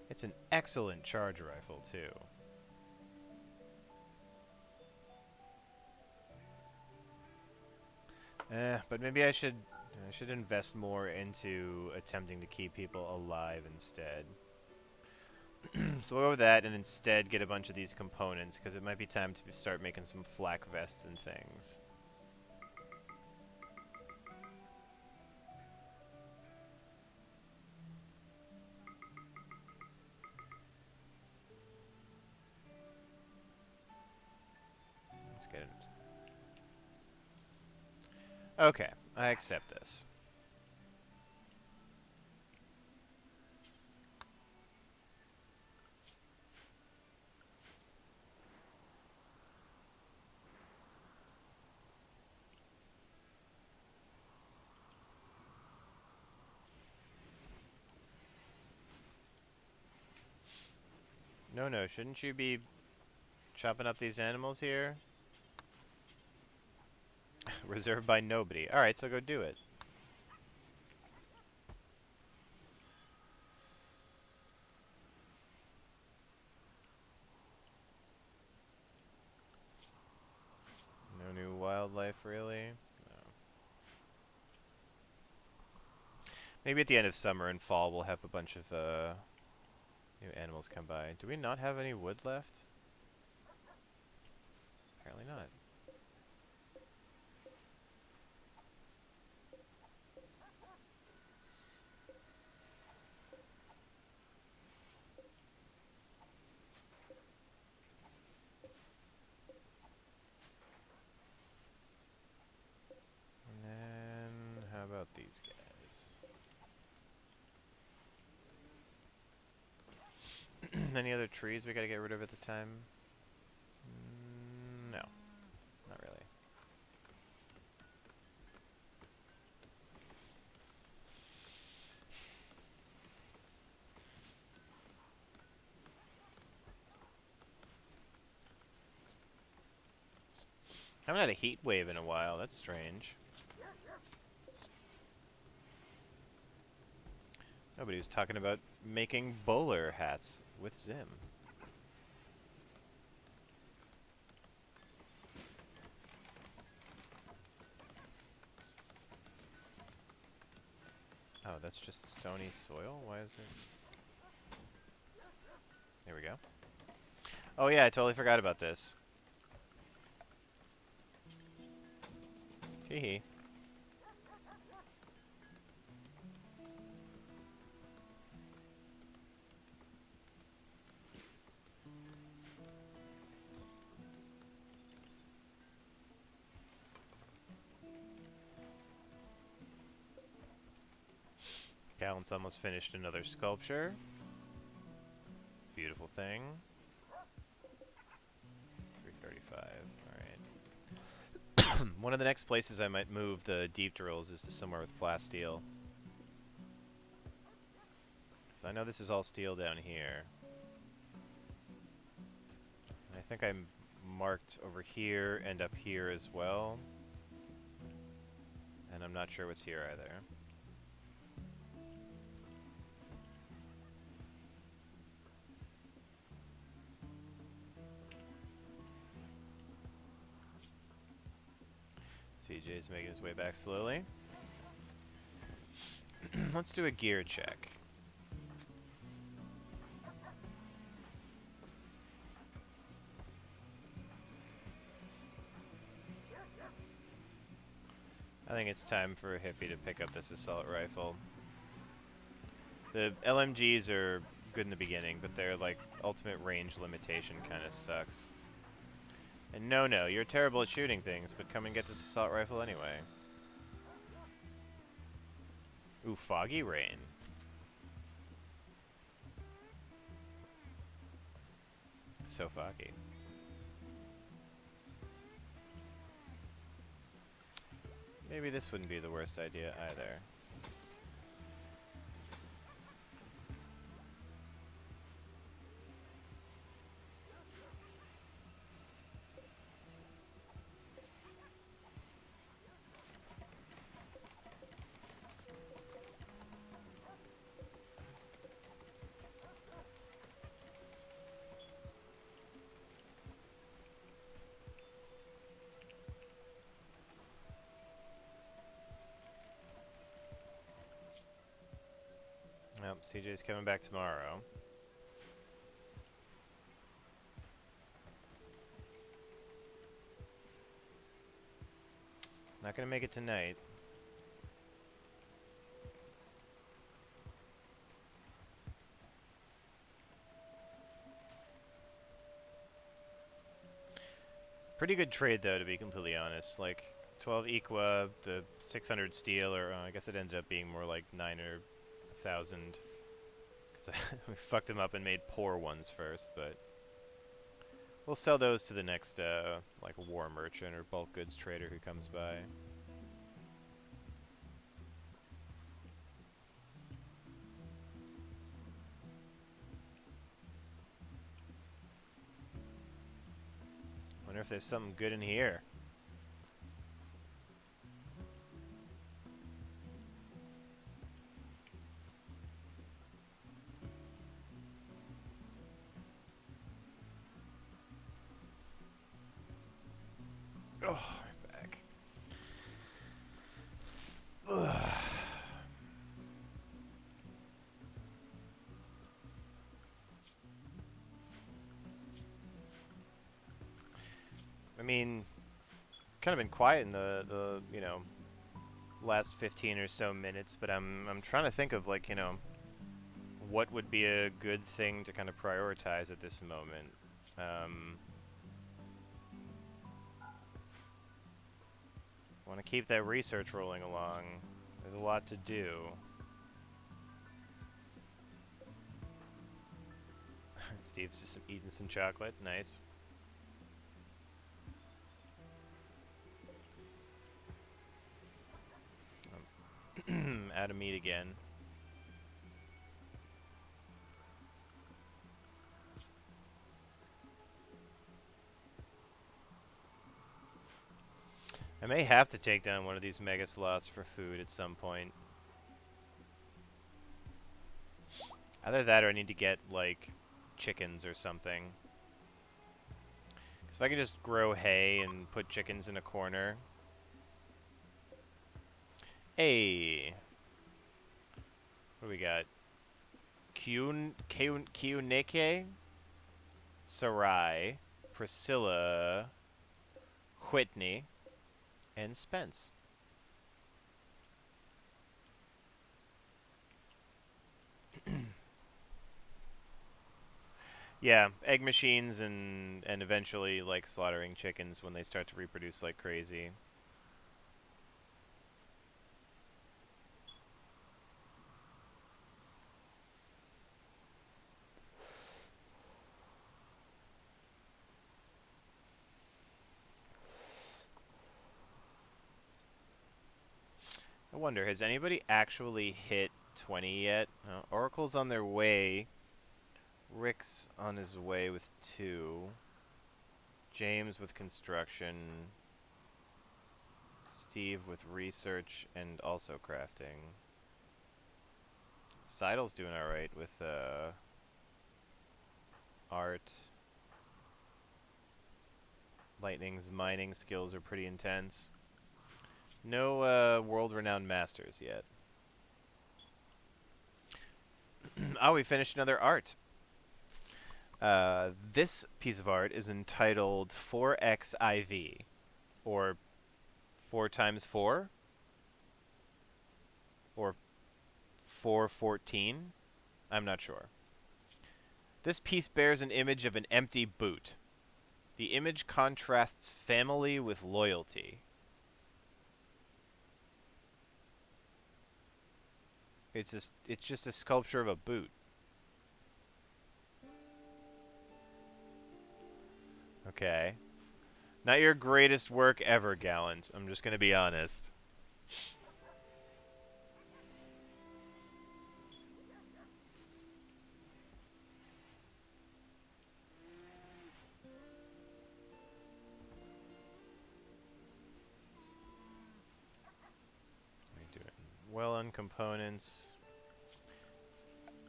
It's an excellent charge rifle, too. But maybe I should invest more into attempting to keep people alive instead. So we'll go with that and instead get a bunch of these components, because it might be time to start making some flak vests and things. Let's get it. Okay, I accept this. No, shouldn't you be chopping up these animals here? Reserved by nobody. Alright, so go do it. No new wildlife, really? No. Maybe at the end of summer and fall we'll have a bunch of new animals come by. Do we not have any wood left? Apparently not. And then, how about these guys? Any other trees we gotta get rid of at the time? No, not really. Haven't had a heat wave in a while. That's strange. Nobody was talking about making bowler hats with Zim. Oh, that's just stony soil? Why is it? There we go. Oh yeah, I totally forgot about this. Hee. Callan's almost finished another sculpture. Beautiful thing. 335. Alright. One of the next places I might move the deep drills is to somewhere with plasteel. So I know this is all steel down here. And I think I'm marked over here and up here as well. And I'm not sure what's here either. CJ's making his way back slowly. Let's do a gear check. I think it's time for a hippie to pick up this assault rifle. The LMGs are good in the beginning, but their, like, ultimate range limitation kind of sucks. And no, you're terrible at shooting things, but come and get this assault rifle anyway. Ooh, foggy rain. So foggy. Maybe this wouldn't be the worst idea either. Well, CJ's coming back tomorrow. Not gonna make it tonight. Pretty good trade, though, to be completely honest. Like, 12 Equa, the 600 steel, or I guess it ended up being more like 9 or 1,000. Because we fucked them up and made poor ones first, but we'll sell those to the next, like, war merchant or bulk goods trader who comes by. Wonder if there's something good in here. Oh, my back. Ugh. I mean, kind of been quiet in the you know, last 15 or so minutes, but I'm trying to think of, like, you know, what would be a good thing to kind of prioritize at this moment. Want to keep that research rolling along. There's a lot to do. Steve's just eating some chocolate. Nice. Out of meat again. I may have to take down one of these mega sloths for food at some point. Either that or I need to get, like, chickens or something. Because if I can just grow hay and put chickens in a corner. Hey! What do we got? Kiyuneke, Sarai, Priscilla, Whitney, and Spence. Yeah, egg machines and eventually, like, slaughtering chickens when they start to reproduce like crazy. I wonder, has anybody actually hit 20 yet? Oracle's on their way. Rick's on his way with 2. James with construction. Steve with research and also crafting. Seidel's doing alright with art. Lightning's mining skills are pretty intense. No world-renowned masters yet. Oh, we finished another art. This piece of art is entitled 4XIV, or 4 times 4, or 414. I'm not sure. This piece bears an image of an empty boot. The image contrasts family with loyalty. It's just a sculpture of a boot. Okay. Not your greatest work ever, Gallant. I'm just gonna be honest. We're doing well on components.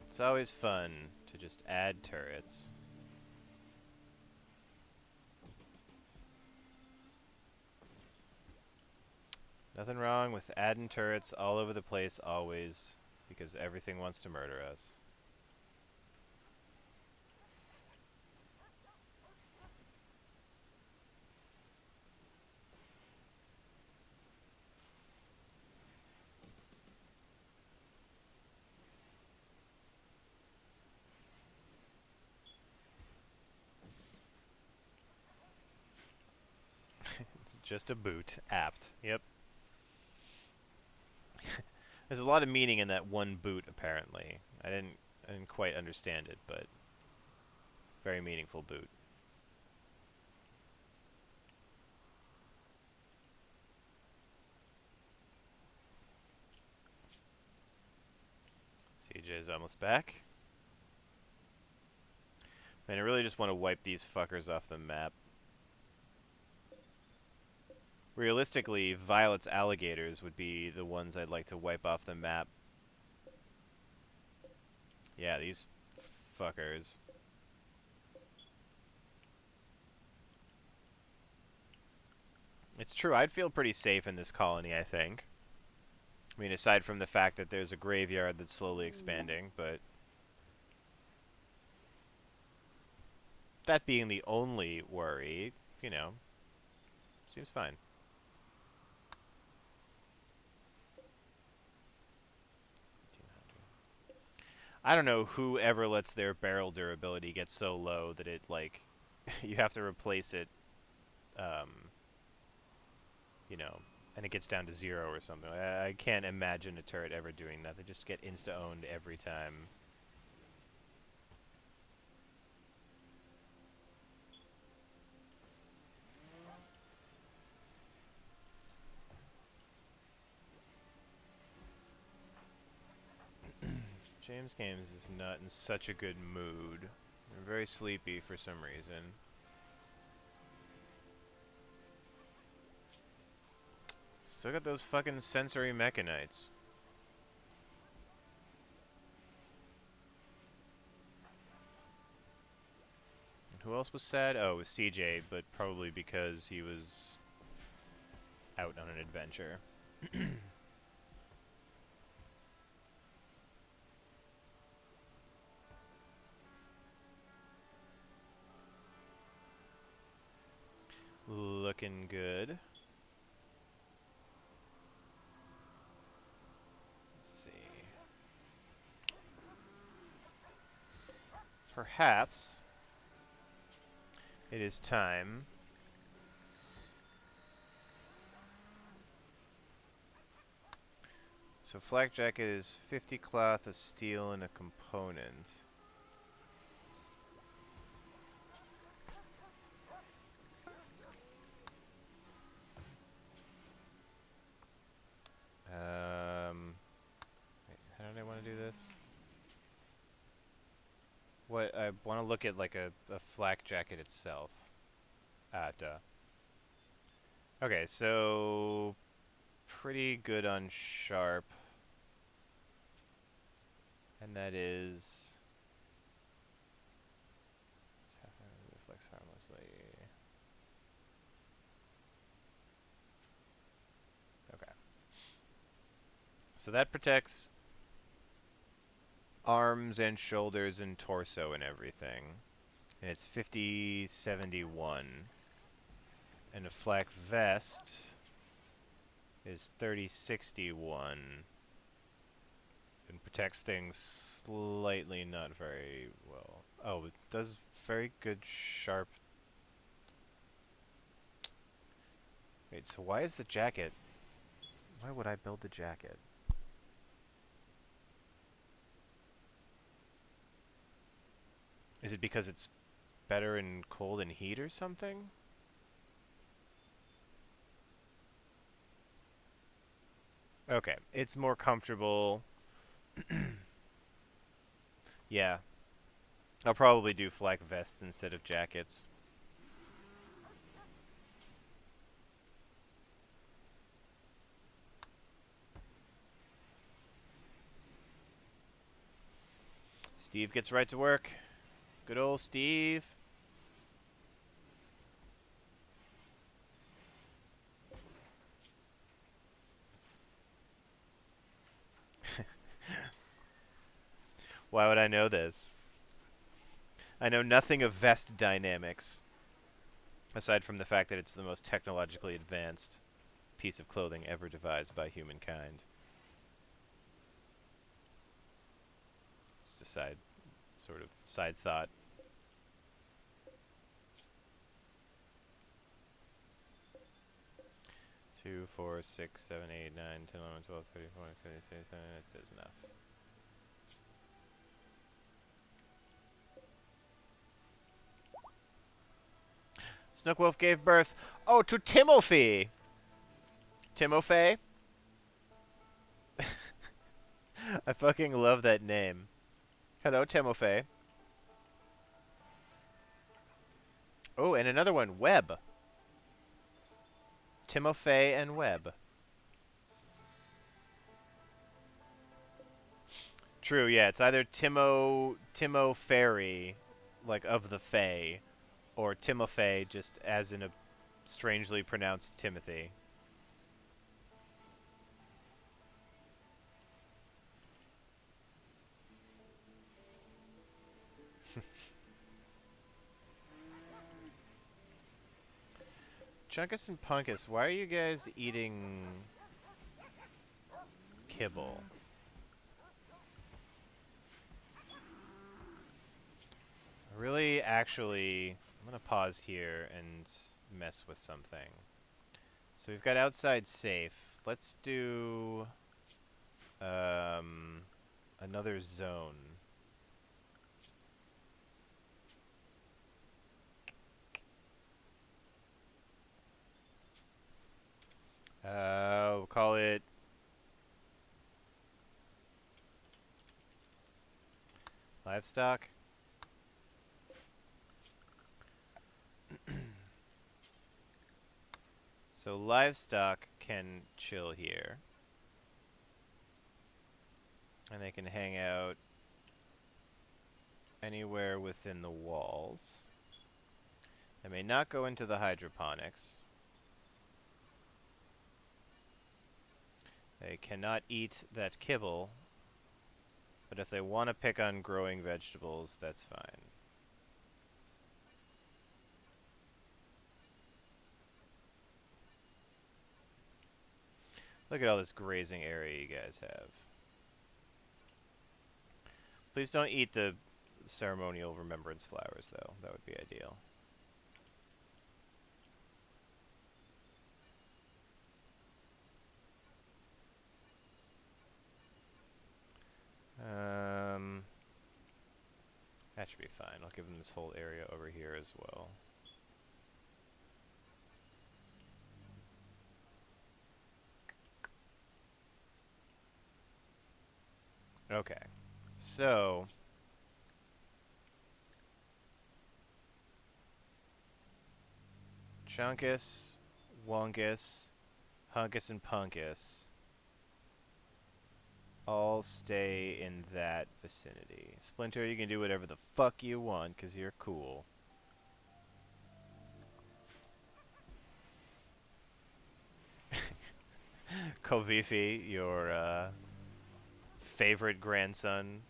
It's always fun to just add turrets. Nothing wrong with adding turrets all over the place always, because everything wants to murder us. It's just a boot. Apt. Yep. There's a lot of meaning in that one boot, apparently. I didn't quite understand it, but very meaningful boot. CJ is almost back. Man, I really just want to wipe these fuckers off the map. Realistically, Violet's alligators would be the ones I'd like to wipe off the map. Yeah, these fuckers. It's true, I'd feel pretty safe in this colony, I think. I mean, aside from the fact that there's a graveyard that's slowly expanding, but... that being the only worry, you know, seems fine. I don't know who ever lets their barrel durability get so low that it, like, you have to replace it, you know, and it gets down to 0 or something. I can't imagine a turret ever doing that. They just get insta-owned every time. James Games is not in such a good mood. They're very sleepy for some reason. Still got those fucking sensory mechanites. And who else was sad? Oh, it was CJ, but probably because he was out on an adventure. Looking good. Let's see. Perhaps it is time so flak jacket is 50 cloth, a steel, and a component. Wait, how did I want to do this? What I want to look at, like a flak jacket itself. Duh. Okay, so pretty good on sharp, and that is reflects harmlessly. Okay, so that protects arms and shoulders and torso and everything. And it's 5071. And a flak vest is 3061. And protects things slightly, not very well. Oh, it does very good sharp. Wait, so why is the jacket? Why would I build the jacket? Is it because it's better in cold and heat or something? Okay, it's more comfortable. Yeah, I'll probably do flak vests instead of jackets. Steve gets right to work. Good old Steve. Why would I know this? I know nothing of vest dynamics, aside from the fact that it's the most technologically advanced piece of clothing ever devised by humankind. Just a side thought. 2, 4, 6, 7, 8, 9, 10, 11, 12, 13, 14, 15, 16, 17. It is enough. Snookwolf gave birth, to Timothy. Timofey? I fucking love that name. Hello, Timofey. Oh, and another one, Webb. Timofey and Webb. True, yeah, it's either Timo Fairy, like of the Fae, or Timofey, just as in a strangely pronounced Timothy. Chunkus and Punkus, why are you guys eating kibble? Really, actually, I'm going to pause here and mess with something. So we've got outside safe. Let's do another zone. We'll call it livestock. So livestock can chill here. And they can hang out anywhere within the walls. They may not go into the hydroponics. They cannot eat that kibble, but if they want to pick on growing vegetables, that's fine. Look at all this grazing area you guys have. Please don't eat the ceremonial remembrance flowers, though. That would be ideal. That should be fine. I'll give them this whole area over here as well. Okay. So Chunkus, Wunkus, Hunkus, and Punkus all stay in that vicinity. Splinter, you can do whatever the fuck you want, because you're cool. Kovifi, your favorite grandson,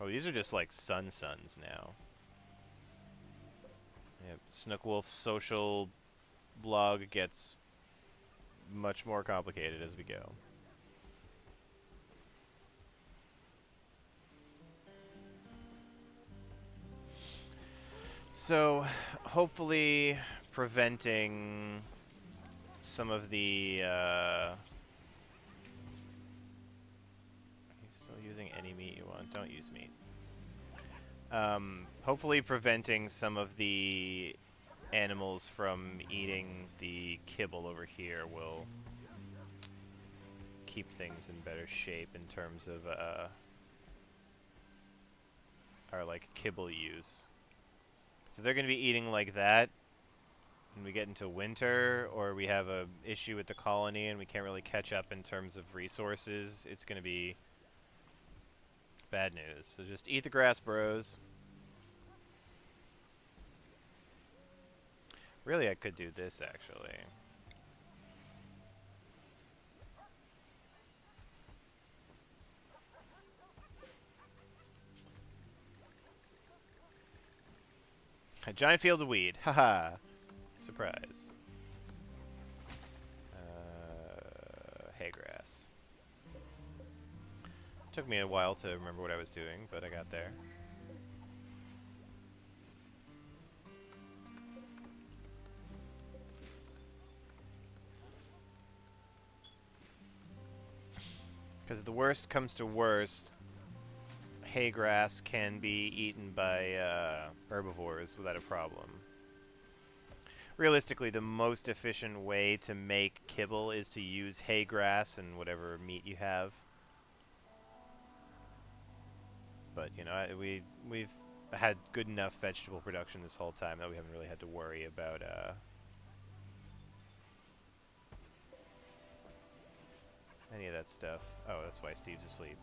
Oh, these are just like suns now. Yeah, Snookwolf's social blog gets much more complicated as we go. So, hopefully preventing some of the, are you still using any meat you want? Don't use meat. Hopefully preventing some of the animals from eating the kibble over here will keep things in better shape in terms of, our, like, kibble use. So they're going to be eating like that when we get into winter, or we have a issue with the colony and we can't really catch up in terms of resources. It's going to be bad news. So just eat the grass, bros. Really, I could do this, actually. A giant field of weed. Haha. Surprise. Hay grass. Took me a while to remember what I was doing, but I got there. Because if the worst comes to worst, hay grass can be eaten by herbivores without a problem. Realistically, the most efficient way to make kibble is to use hay grass and whatever meat you have. But, you know, we've had good enough vegetable production this whole time that we haven't really had to worry about any of that stuff. Oh, that's why Steve's asleep.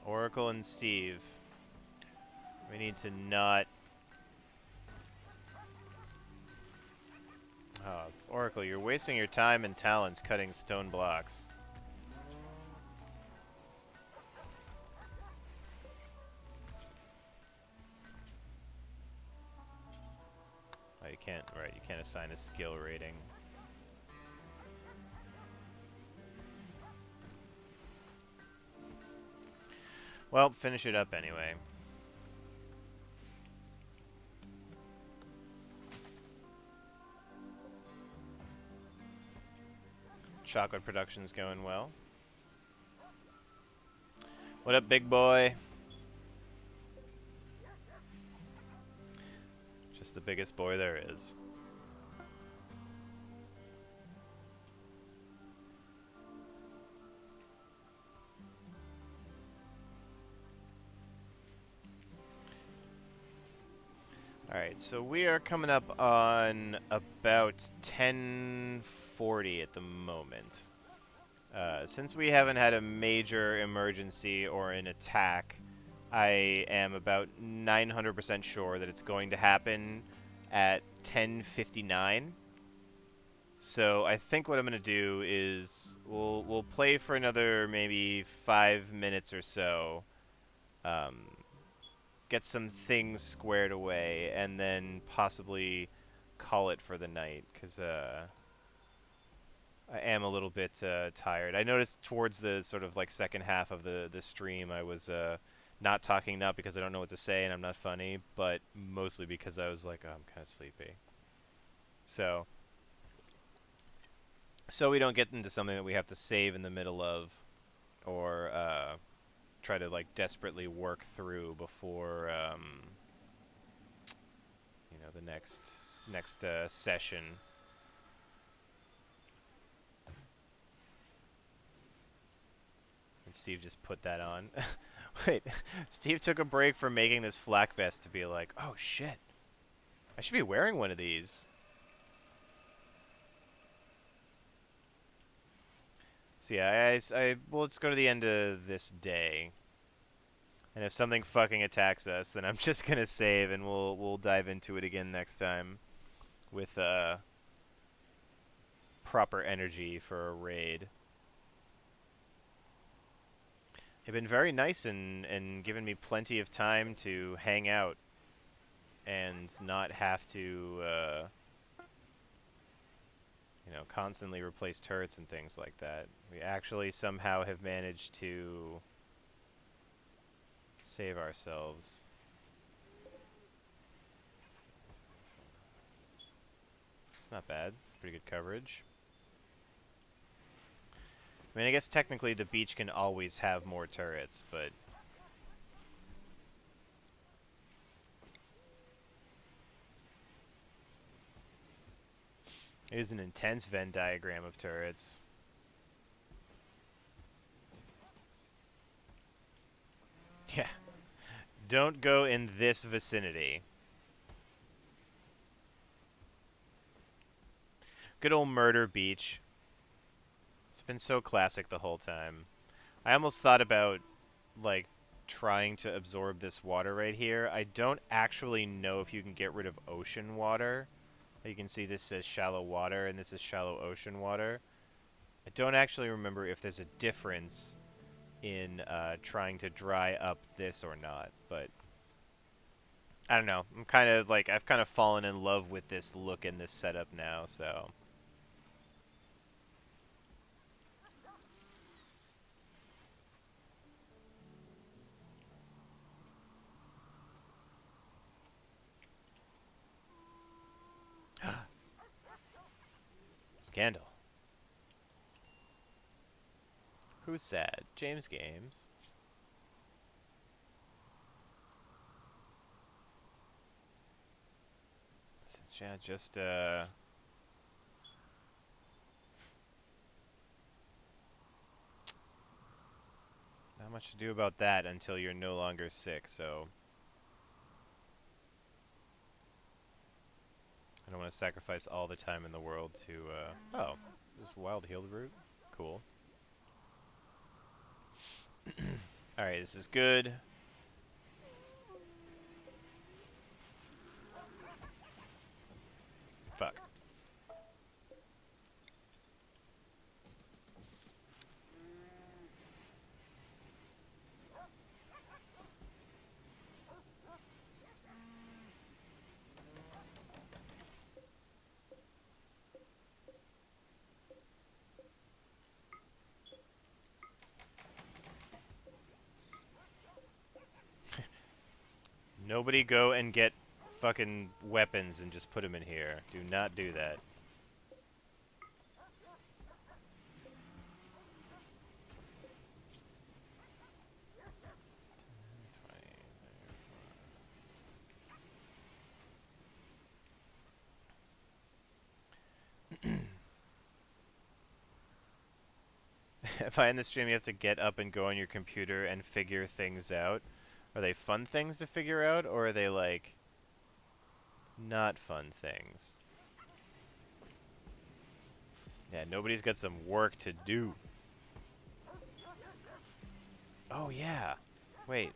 Oracle and Steve. We need to not... Oracle, you're wasting your time and talents cutting stone blocks. Oh, you can't, right, you can't assign a skill rating. Well, finish it up anyway. Chocolate production's going well. What up, big boy? Just the biggest boy there is. Alright, so we are coming up on about 10:40 at the moment. Since we haven't had a major emergency or an attack, I am about 900% sure that it's going to happen at 10:59. So I think what I'm going to do is we'll play for another maybe 5 minutes or so. Get some things squared away, and then possibly call it for the night, because I am a little bit tired. I noticed towards the sort of like second half of the stream I was not talking, not because I don't know what to say and I'm not funny, but mostly because I was like, oh, I'm kind of sleepy. So we don't get into something that we have to save in the middle of, or try to like desperately work through before you know, the next session. And Steve just put that on. Wait, Steve took a break from making this flak vest to be like, oh shit, I should be wearing one of these. So yeah, well, let's go to the end of this day. And if something fucking attacks us, then I'm just gonna save and we'll dive into it again next time with proper energy for a raid. They've been very nice and given me plenty of time to hang out and not have to constantly replace turrets and things like that. We actually somehow have managed to save ourselves. It's not bad. Pretty good coverage. I mean, I guess technically the beach can always have more turrets, but it is an intense Venn diagram of turrets. Yeah. Don't go in this vicinity. Good old Murder Beach. It's been so classic the whole time. I almost thought about, like, trying to absorb this water right here. I don't actually know if you can get rid of ocean water. You can see this says shallow water, and this is shallow ocean water. I don't actually remember if there's a difference in trying to dry up this or not, but I don't know. I'm kind of like, I've kind of fallen in love with this look and this setup now, so. Scandal. Who's sad? James Games. Yeah, just not much to do about that until you're no longer sick, so I don't want to sacrifice all the time in the world to oh, this wild healed root. Cool. Alright, this is good. Fuck. Nobody go and get fucking weapons and just put them in here. Do not do that. If I end the stream, you have to get up and go on your computer and figure things out. Are they fun things to figure out, or are they, like, not fun things? Yeah, nobody's got some work to do. Oh, yeah. Wait.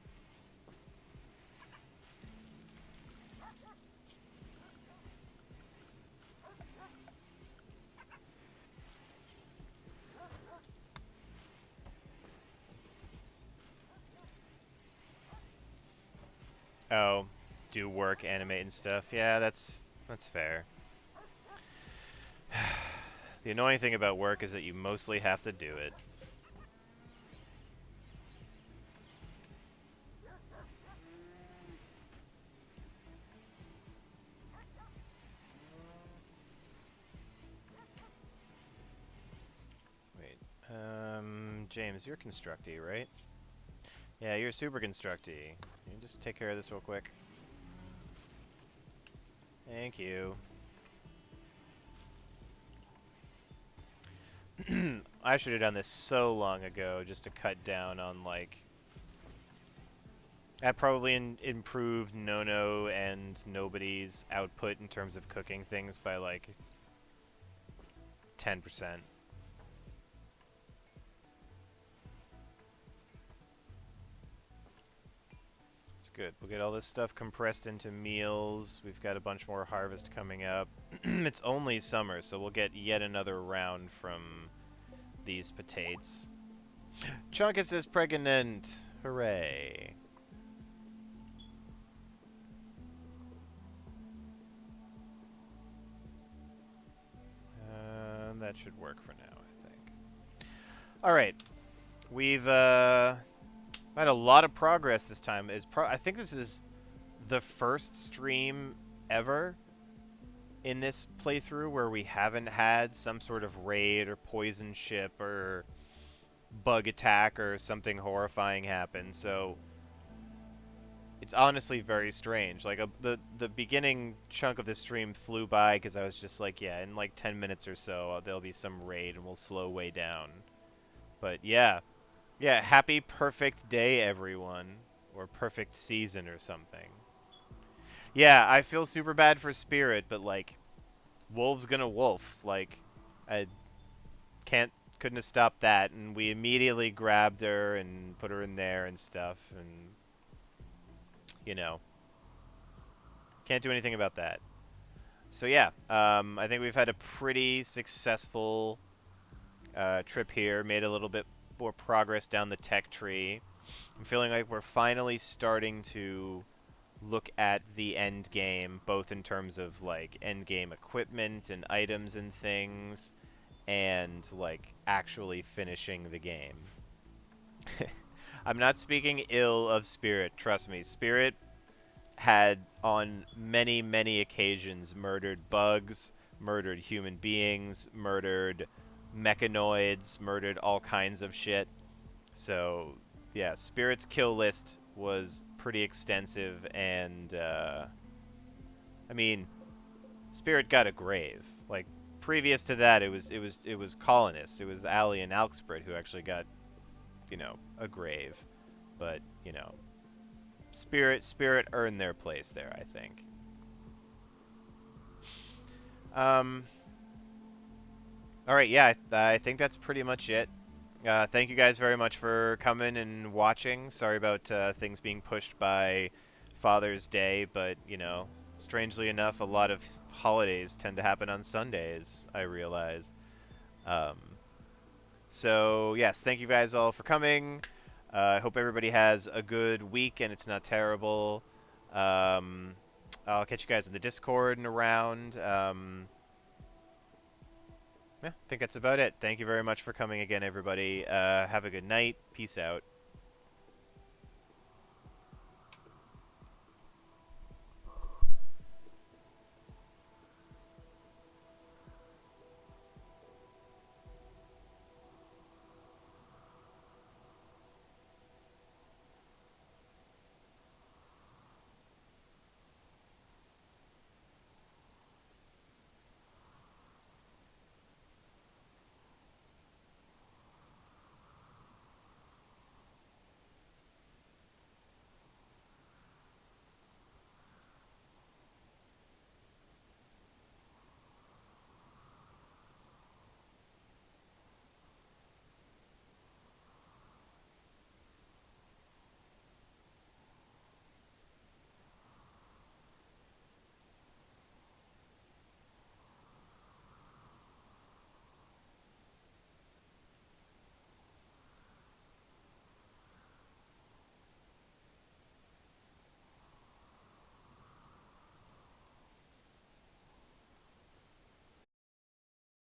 Oh, do work, animate and stuff. Yeah, that's fair. The annoying thing about work is that you mostly have to do it. Wait, James, you're constructy, right? Yeah, you're super constructy. Can you just take care of this real quick? Thank you. I should have done this so long ago just to cut down on, like... That probably improved Nono and Nobody's output in terms of cooking things by, like, 10%. good. We'll get all this stuff compressed into meals. We've got a bunch more harvest coming up. It's only summer, so we'll get yet another round from these potatoes. Chunkus is pregnant! Hooray. That should work for now, I think. Alright. We've had a lot of progress this time. I think this is the first stream ever in this playthrough where we haven't had some sort of raid or poison ship or bug attack or something horrifying happen. So it's honestly very strange. Like the beginning chunk of the stream flew by because I was just like, yeah, in like 10 minutes or so there'll be some raid and we'll slow way down. But yeah. Yeah, happy perfect day, everyone. Or perfect season or something. Yeah, I feel super bad for Spirit, but, like, Wolf's gonna wolf. Like, I couldn't have stopped that. And we immediately grabbed her and put her in there and stuff. And, you know, can't do anything about that. So, yeah, I think we've had a pretty successful trip here. Made a little bit more progress down the tech tree. I'm feeling like we're finally starting to look at the end game, both in terms of like end game equipment and items and things, and like actually finishing the game. I'm not speaking ill of Spirit, trust me. Spirit had on many, many occasions murdered bugs, murdered human beings, murdered mechanoids, murdered all kinds of shit. So, yeah, Spirit's kill list was pretty extensive, and, I mean, Spirit got a grave. Like, previous to that, it was colonists. It was Ali and Alksprit who actually got, you know, a grave. But, you know, Spirit earned their place there, I think. Alright, yeah, I think that's pretty much it. Thank you guys very much for coming and watching. Sorry about things being pushed by Father's Day, but, you know, strangely enough, a lot of holidays tend to happen on Sundays, I realize. So, yes, thank you guys all for coming. I hope everybody has a good week and it's not terrible. I'll catch you guys in the Discord and around. Yeah, I think that's about it. Thank you very much for coming again, everybody. Have a good night. Peace out.